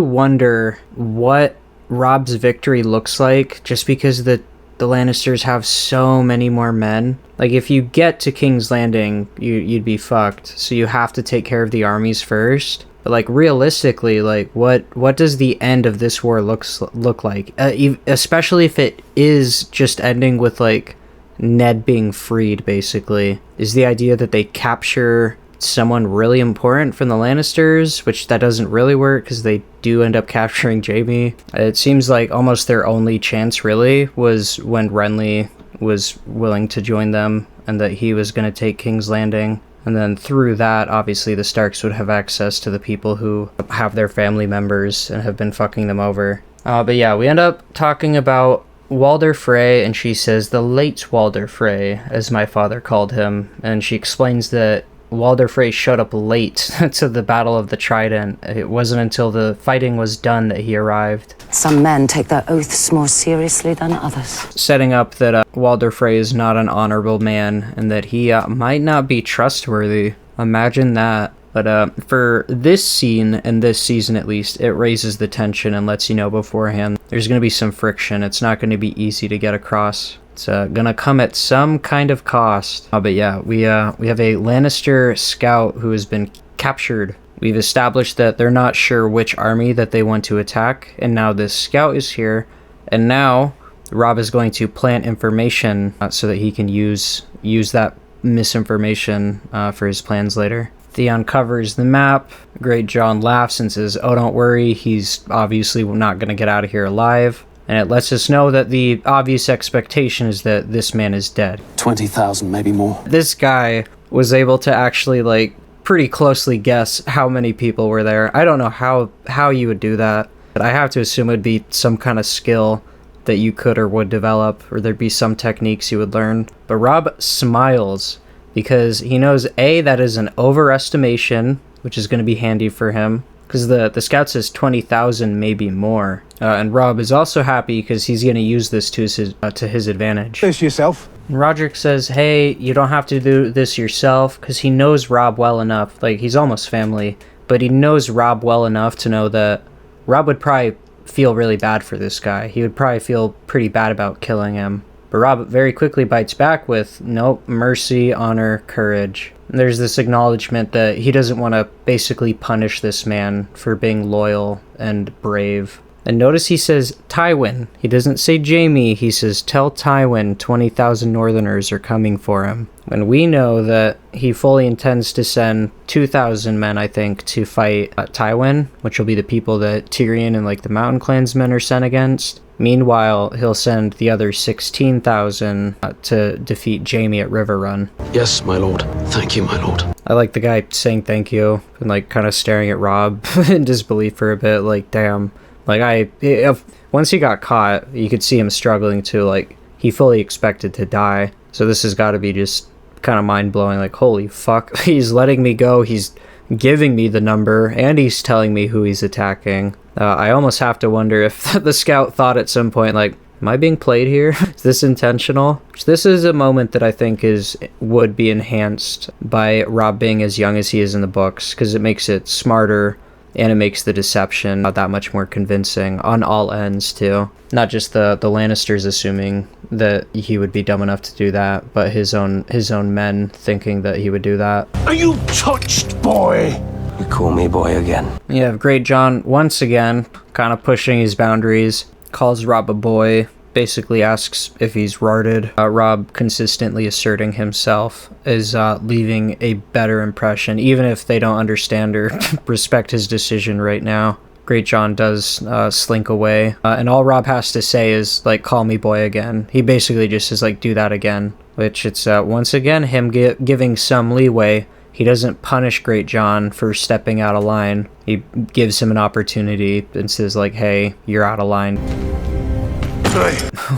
wonder what Robb's victory looks like, just because the Lannisters have so many more men. Like, if you get to King's Landing, you'd be fucked. So you have to take care of the armies first. But, like, realistically, like, what does the end of this war look like? Especially if it is just ending with, like, Ned being freed, basically. Is the idea that they capture someone really important from the Lannisters, which that doesn't really work because they do end up capturing Jaime. It seems like almost their only chance really was when Renly was willing to join them and that he was going to take King's Landing. And then through that, obviously the Starks would have access to the people who have their family members and have been fucking them over. But yeah, we end up talking about Walder Frey, and she says the late Walder Frey, as my father called him, and she explains that Walder Frey showed up late to the Battle of the Trident. It wasn't until the fighting was done that he arrived. Some men take their oaths more seriously than others. Setting up that Walder Frey is not an honorable man and that he might not be trustworthy. Imagine that. But for this scene, and this season at least, it raises the tension and lets you know beforehand there's going to be some friction. It's not going to be easy to get across. It's gonna come at some kind of cost. But yeah, we have a Lannister scout who has been captured. We've established that they're not sure which army that they want to attack, and now this scout is here, and now Robb is going to plant information so that he can use that misinformation for his plans later. Theon covers the map. Great John laughs and says, oh, don't worry, he's obviously not going to get out of here alive. And it lets us know that the obvious expectation is that this man is dead. 20,000, maybe more. This guy was able to actually, like, pretty closely guess how many people were there. I don't know how you would do that, but I have to assume it would be some kind of skill that you could or would develop, or there'd be some techniques you would learn. But Robb smiles because he knows, A, that is an overestimation, which is going to be handy for him, because the scout says 20,000, maybe more. And Robb is also happy because he's going to use this to his advantage. Face yourself. And Roderick says, hey, you don't have to do this yourself, because he knows Robb well enough. Like, he's almost family, but he knows Robb well enough to know that Robb would probably feel really bad for this guy. He would probably feel pretty bad about killing him. But Robb very quickly bites back with, nope, mercy, honor, courage. And there's this acknowledgement that he doesn't want to basically punish this man for being loyal and brave. And notice he says Tywin. He doesn't say Jaime, he says tell Tywin 20,000 Northerners are coming for him. And we know that he fully intends to send 2,000 men, I think, to fight Tywin, which will be the people that Tyrion and like the Mountain Clansmen are sent against. Meanwhile, he'll send the other 16,000 to defeat Jaime at River Run. Yes, my lord. Thank you, my lord. I like the guy saying thank you and like kind of staring at Robb in disbelief for a bit, like damn. Like once he got caught, you could see him struggling to like, he fully expected to die. So this has got to be just kind of mind-blowing, like holy fuck, he's letting me go, he's giving me the number, and he's telling me who he's attacking. I almost have to wonder if the scout thought at some point, like, am I being played here? Is this intentional? This is a moment that I think would be enhanced by Robb being as young as he is in the books, because it makes it smarter, and it makes the deception that much more convincing on all ends too. Not just the Lannisters assuming that he would be dumb enough to do that, but his own men thinking that he would do that. Are you touched, boy? You call me boy again. You have Great John once again kind of pushing his boundaries, calls Robb a boy, basically asks if he's rotted. Robb consistently asserting himself is leaving a better impression, even if they don't understand or respect his decision right now. Great John does slink away, and all Robb has to say is, like, call me boy again. He basically just says, like, do that again, which it's once again him giving some leeway. He doesn't punish Great John for stepping out of line. He gives him an opportunity and says, like, hey, you're out of line.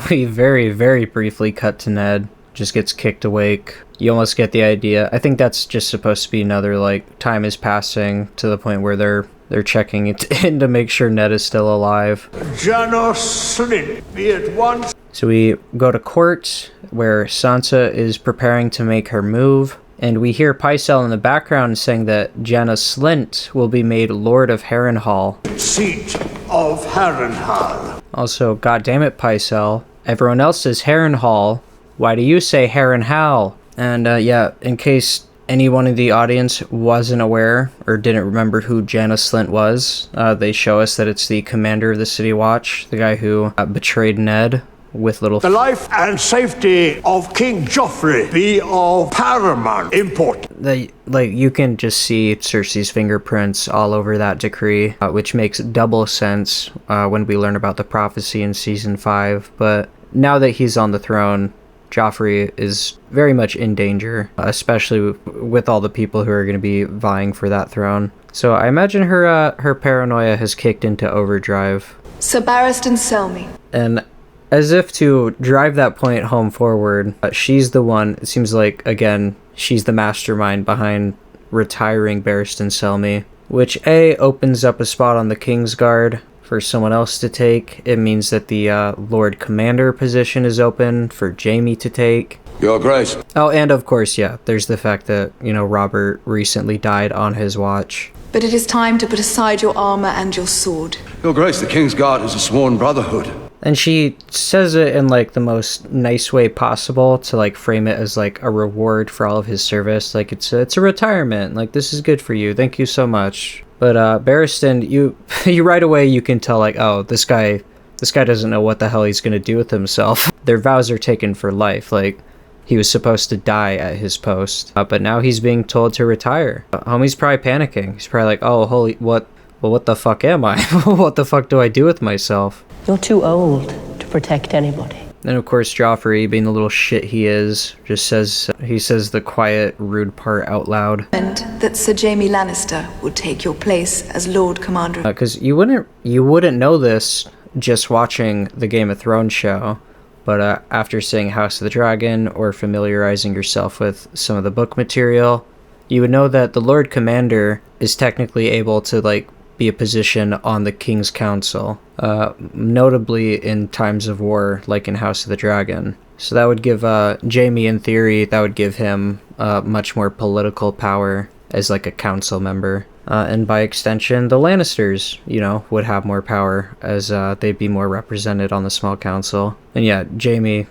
We very, very briefly cut to Ned. Just gets kicked awake. You almost get the idea. I think that's just supposed to be another, like, time is passing to the point where they're checking it in to make sure Ned is still alive. Janos Slint, be at once. So we go to court, where Sansa is preparing to make her move, and we hear Pycelle in the background saying that Janos Slint will be made Lord of Harrenhal. Seat of Harrenhal. Also, goddammit, Pycelle, everyone else says Harrenhal. Why do you say Harrenhal? And yeah, in case anyone in the audience wasn't aware or didn't remember who Janos Slint was, they show us that it's the commander of the City Watch, the guy who betrayed Ned with little... The life and safety of King Joffrey be of paramount importance. Like, you can just see Cersei's fingerprints all over that decree, which makes double sense when we learn about the prophecy in Season 5. But now that he's on the throne, Joffrey is very much in danger, especially with all the people who are going to be vying for that throne. So I imagine her paranoia has kicked into overdrive. Sir Barristan Selmy. And as if to drive that point home forward, she's the one, it seems like, again, she's the mastermind behind retiring Barristan Selmy, which A, opens up a spot on the Kingsguard for someone else to take. It means that the Lord Commander position is open for Jaime to take. Your Grace. Oh, and of course, yeah, there's the fact that, you know, Robert recently died on his watch. But it is time to put aside your armor and your sword. Your Grace, the King's Guard is a sworn brotherhood. And she says it in, like, the most nice way possible to, like, frame it as, like, a reward for all of his service. Like, it's a retirement. Like, this is good for you. Thank you so much. But, Barristan, you right away, you can tell, like, oh, this guy doesn't know what the hell he's gonna do with himself. Their vows are taken for life. Like, he was supposed to die at his post. But now he's being told to retire. Homie's probably panicking. He's probably like, oh, holy, what the fuck am I? What the fuck do I do with myself? You're too old to protect anybody. And of course, Joffrey, being the little shit he is, just says the quiet, rude part out loud. And that Sir Jaime Lannister would take your place as Lord Commander. Because you wouldn't know this just watching the Game of Thrones show, but after seeing House of the Dragon or familiarizing yourself with some of the book material, you would know that the Lord Commander is technically able to, like, be a position on the King's Council, notably in times of war, like in House of the Dragon. So that would give Jaime, in theory, that would give him much more political power as, like, a council member. And by extension, the Lannisters, you know, would have more power as they'd be more represented on the small council. And yeah, Barristan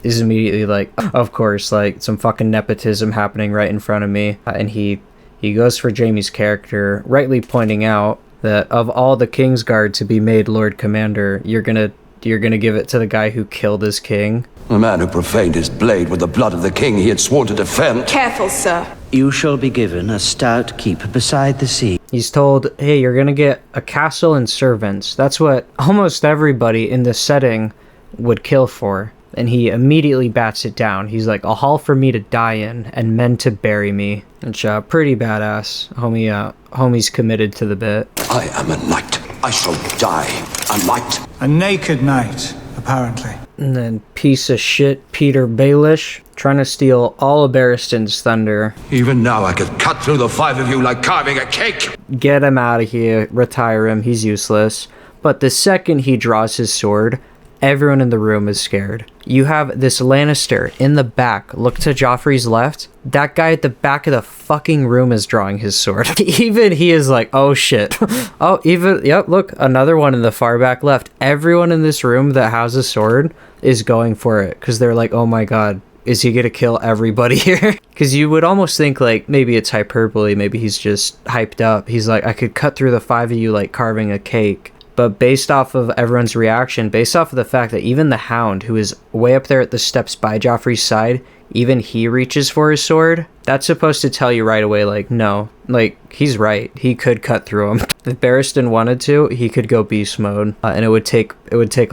is immediately like, of course, like, some fucking nepotism happening right in front of me. And he goes for Jaime's character, rightly pointing out that of all the Kingsguard to be made Lord Commander, you're gonna give it to the guy who killed his king? The man who profaned his blade with the blood of the king he had sworn to defend. Careful, sir. You shall be given a stout keep beside the sea. He's told, hey, you're gonna get a castle and servants. That's what almost everybody in this setting would kill for. And he immediately bats it down. He's like, a hall for me to die in and men to bury me. Which, pretty badass. Homie's committed to the bit. I am a knight. I shall die a knight. A naked knight, apparently. And then piece of shit Peter Baelish trying to steal all of Barristan's thunder. Even now I could cut through the five of you like carving a cake. Get him out of here. Retire him. He's useless. But the second he draws his sword, everyone in the room is scared. You have this Lannister in the back. Look to Joffrey's left. That guy at the back of the fucking room is drawing his sword. Even he is like, oh shit. Yep, look, another one in the far back left. Everyone in this room that has a sword is going for it because they're like, oh my god, is he gonna kill everybody here? Because you would almost think like maybe it's hyperbole, maybe he's just hyped up. He's like, I could cut through the five of you like carving a cake. But based off of everyone's reaction, based off of the fact that even the Hound, who is way up there at the steps by Joffrey's side, even he reaches for his sword, that's supposed to tell you right away, like, no, like, he's right. He could cut through him. If Barristan wanted to, he could go beast mode, and it would take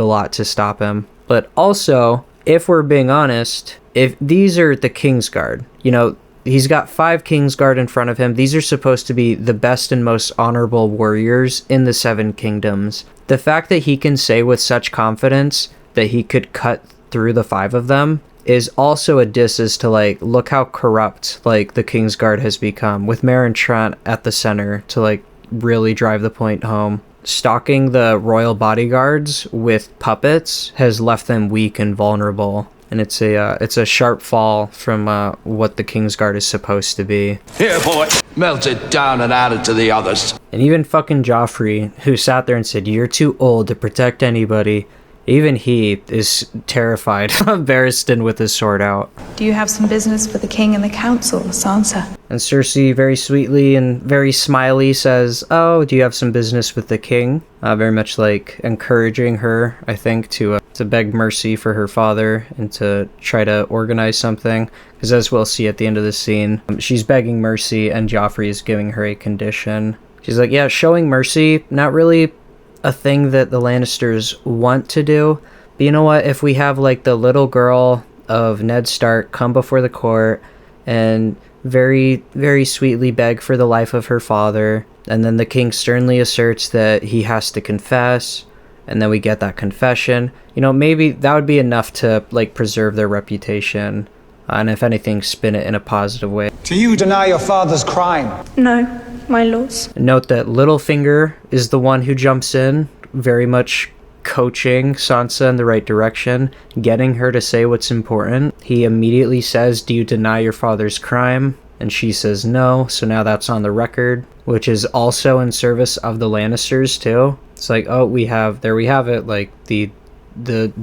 a lot to stop him. But also, if we're being honest, if these are the Kingsguard, you know, he's got 5 Kingsguard in front of him. These are supposed to be the best and most honorable warriors in the 7 kingdoms. The fact that he can say with such confidence that he could cut through the 5 of them is also a diss as to, like, look how corrupt, like, the Kingsguard has become, with Meryn Trant at the center to, like, really drive the point home. Stalking the royal bodyguards with puppets has left them weak and vulnerable. And it's a sharp fall from what the Kingsguard is supposed to be. Here, boy, melt it down and add it to the others. And even fucking Joffrey, who sat there and said, you're too old to protect anybody, even he is terrified of Barristan with his sword out. Do you have some business for the king and the council, Sansa? And Cersei very sweetly and very smiley says, oh, do you have some business with the king? Very much like encouraging her, I think, to beg mercy for her father and to try to organize something. Because as we'll see at the end of the scene, she's begging mercy and Joffrey is giving her a condition. She's like, yeah, showing mercy, not really a thing that the Lannisters want to do. But you know what? If we have like the little girl of Ned Stark come before the court and very, very sweetly beg for the life of her father, and then the king sternly asserts that he has to confess, and then we get that confession, you know, maybe that would be enough to like preserve their reputation, and if anything, spin it in a positive way. Do you deny your father's crime? No, my lords. Note that Littlefinger is the one who jumps in, very much coaching Sansa in the right direction, getting her to say what's important. He immediately says, do you deny your father's crime? And she says no, so now that's on the record, which is also in service of the Lannisters too. It's like, oh, there we have it, like the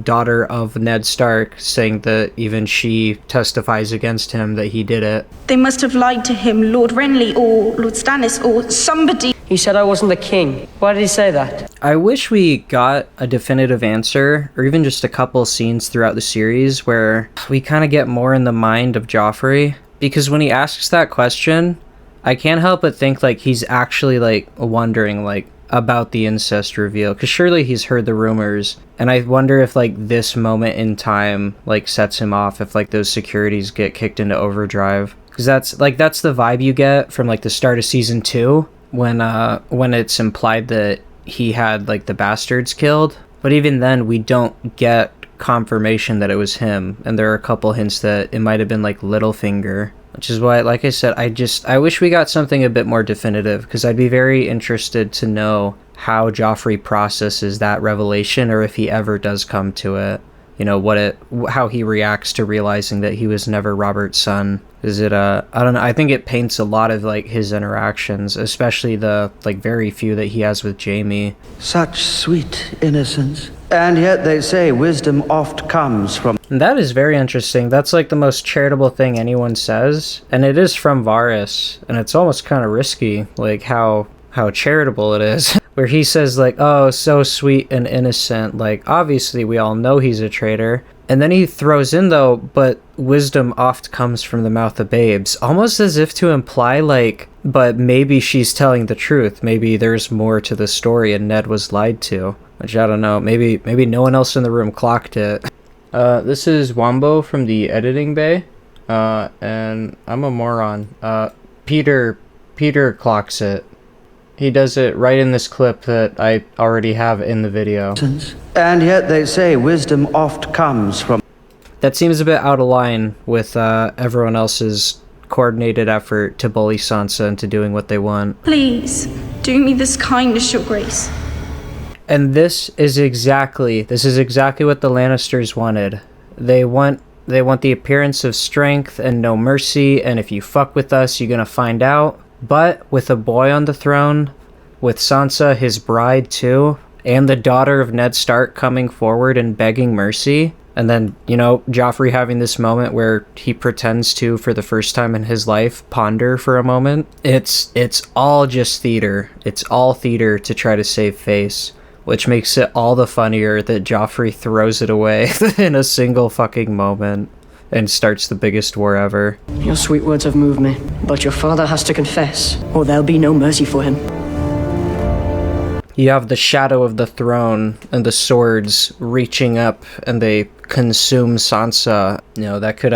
daughter of Ned Stark saying that even she testifies against him that he did it. They must have lied to him, Lord Renly or Lord Stannis or somebody. He said I wasn't the king. Why did he say that? I wish we got a definitive answer, or even just a couple scenes throughout the series where we kind of get more in the mind of Joffrey. Because when he asks that question, I can't help but think like he's actually like wondering like about the incest reveal, because surely he's heard the rumors, and I wonder if like this moment in time like sets him off, if like those securities get kicked into overdrive, because that's the vibe you get from like the start of season 2 when it's implied that he had like the bastards killed, but even then we don't get confirmation that it was him, and there are a couple hints that it might have been like Littlefinger, which is why, like I said, I wish we got something a bit more definitive, because I'd be very interested to know how Joffrey processes that revelation, or if he ever does come to it, you know, how he reacts to realizing that he was never Robert's son. Is it I don't know, I think it paints a lot of like his interactions, especially the like very few that he has with Jaime. Such sweet innocence. And yet they say wisdom oft comes from... And that is very interesting. That's like the most charitable thing anyone says. And it is from Varys. And it's almost kind of risky, like how how charitable it is. Where he says like, oh, so sweet and innocent, like obviously we all know he's a traitor. And then he throws in though, but wisdom oft comes from the mouth of babes, almost as if to imply like, but maybe she's telling the truth. Maybe there's more to the story and Ned was lied to, which I don't know. Maybe no one else in the room clocked it. This is Wombo from the editing bay, and I'm a moron. Peter clocks it. He does it right in this clip that I already have in the video. And yet they say wisdom oft comes from... That seems a bit out of line with everyone else's coordinated effort to bully Sansa into doing what they want. Please, do me this kindness, your grace. And this is exactly what the Lannisters wanted. They want the appearance of strength and no mercy, and if you fuck with us, you're gonna find out. But with a boy on the throne, with Sansa, his bride too, and the daughter of Ned Stark coming forward and begging mercy, and then, you know, Joffrey having this moment where he pretends to, for the first time in his life, ponder for a moment. It's all just theater. It's all theater to try to save face, which makes it all the funnier that Joffrey throws it away in a single fucking moment and starts the biggest war ever. Your sweet words have moved me, but your father has to confess, or there'll be no mercy for him. You have the shadow of the throne and the swords reaching up and they consume Sansa. You know, that could,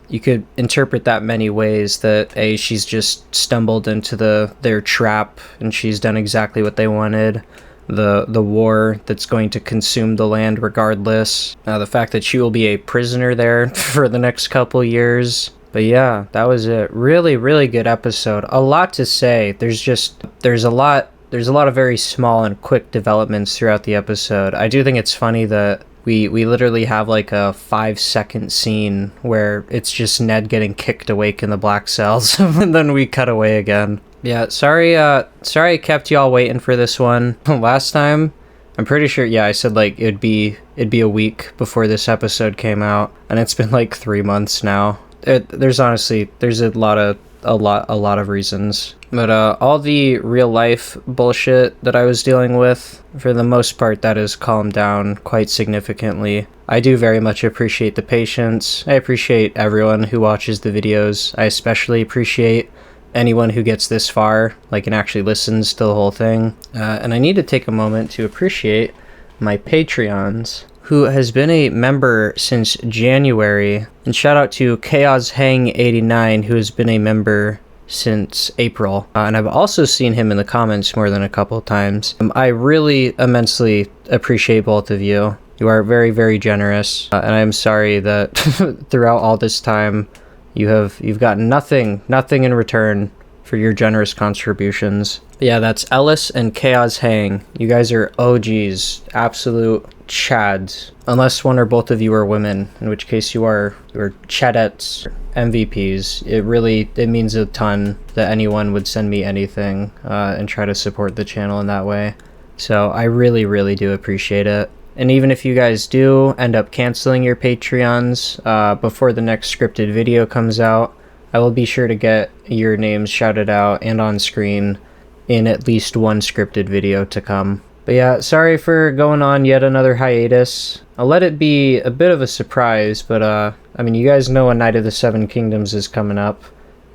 you could interpret that many ways, that she's just stumbled into their trap and she's done exactly what they wanted. The war that's going to consume the land regardless. The fact that she will be a prisoner there for the next couple years. But yeah, that was a really, really good episode. A lot to say. There's a lot of very small and quick developments throughout the episode. I do think it's funny that we literally have like a 5-second scene where it's just Ned getting kicked awake in the black cells and then we cut away again. Yeah, sorry I kept y'all waiting for this one. Last time, I'm pretty sure, yeah, I said like it'd be a week before this episode came out, and it's been like 3 months now. There's a lot of reasons. But all the real life bullshit that I was dealing with, for the most part, that has calmed down quite significantly. I do very much appreciate the patience. I appreciate everyone who watches the videos. I especially appreciate anyone who gets this far, like, and actually listens to the whole thing. And I need to take a moment to appreciate my Patreons, who has been a member since January. And shout out to ChaosHang89, who has been a member since April. And I've also seen him in the comments more than a couple times. I really immensely appreciate both of you. You are very, very generous. And I'm sorry that throughout all this time, you've gotten nothing in return for your generous contributions. But yeah, that's Ellis and Chaos Hang. You guys are OGs, absolute chads. Unless one or both of you are women, in which case you're chadettes, MVPs. It means a ton that anyone would send me anything and try to support the channel in that way. So I really, really do appreciate it. And even if you guys do end up canceling your Patreons before the next scripted video comes out, I will be sure to get your names shouted out and on screen in at least one scripted video to come. But yeah, sorry for going on yet another hiatus. I'll let it be a bit of a surprise, but I mean, you guys know A Knight of the Seven Kingdoms is coming up,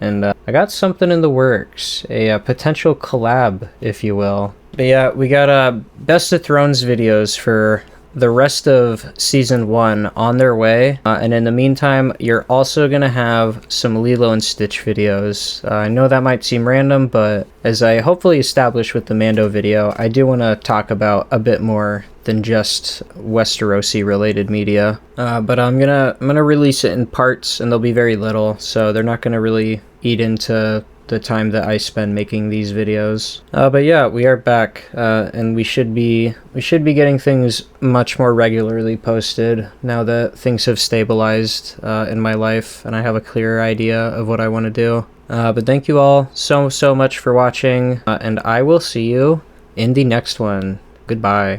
and I got something in the works, a potential collab, if you will. But yeah, we got Best of Thrones videos for the rest of Season 1 on their way. And in the meantime, you're also going to have some Lilo and Stitch videos. I know that might seem random, but as I hopefully established with the Mando video, I do want to talk about a bit more than just Westerosi related media. But I'm gonna release it in parts, and they'll be very little, so they're not gonna really eat into the time that I spend making these videos. But yeah, we are back, and we should be getting things much more regularly posted now that things have stabilized in my life and I have a clearer idea of what I want to do. But thank you all so much for watching, and I will see you in the next one. Goodbye.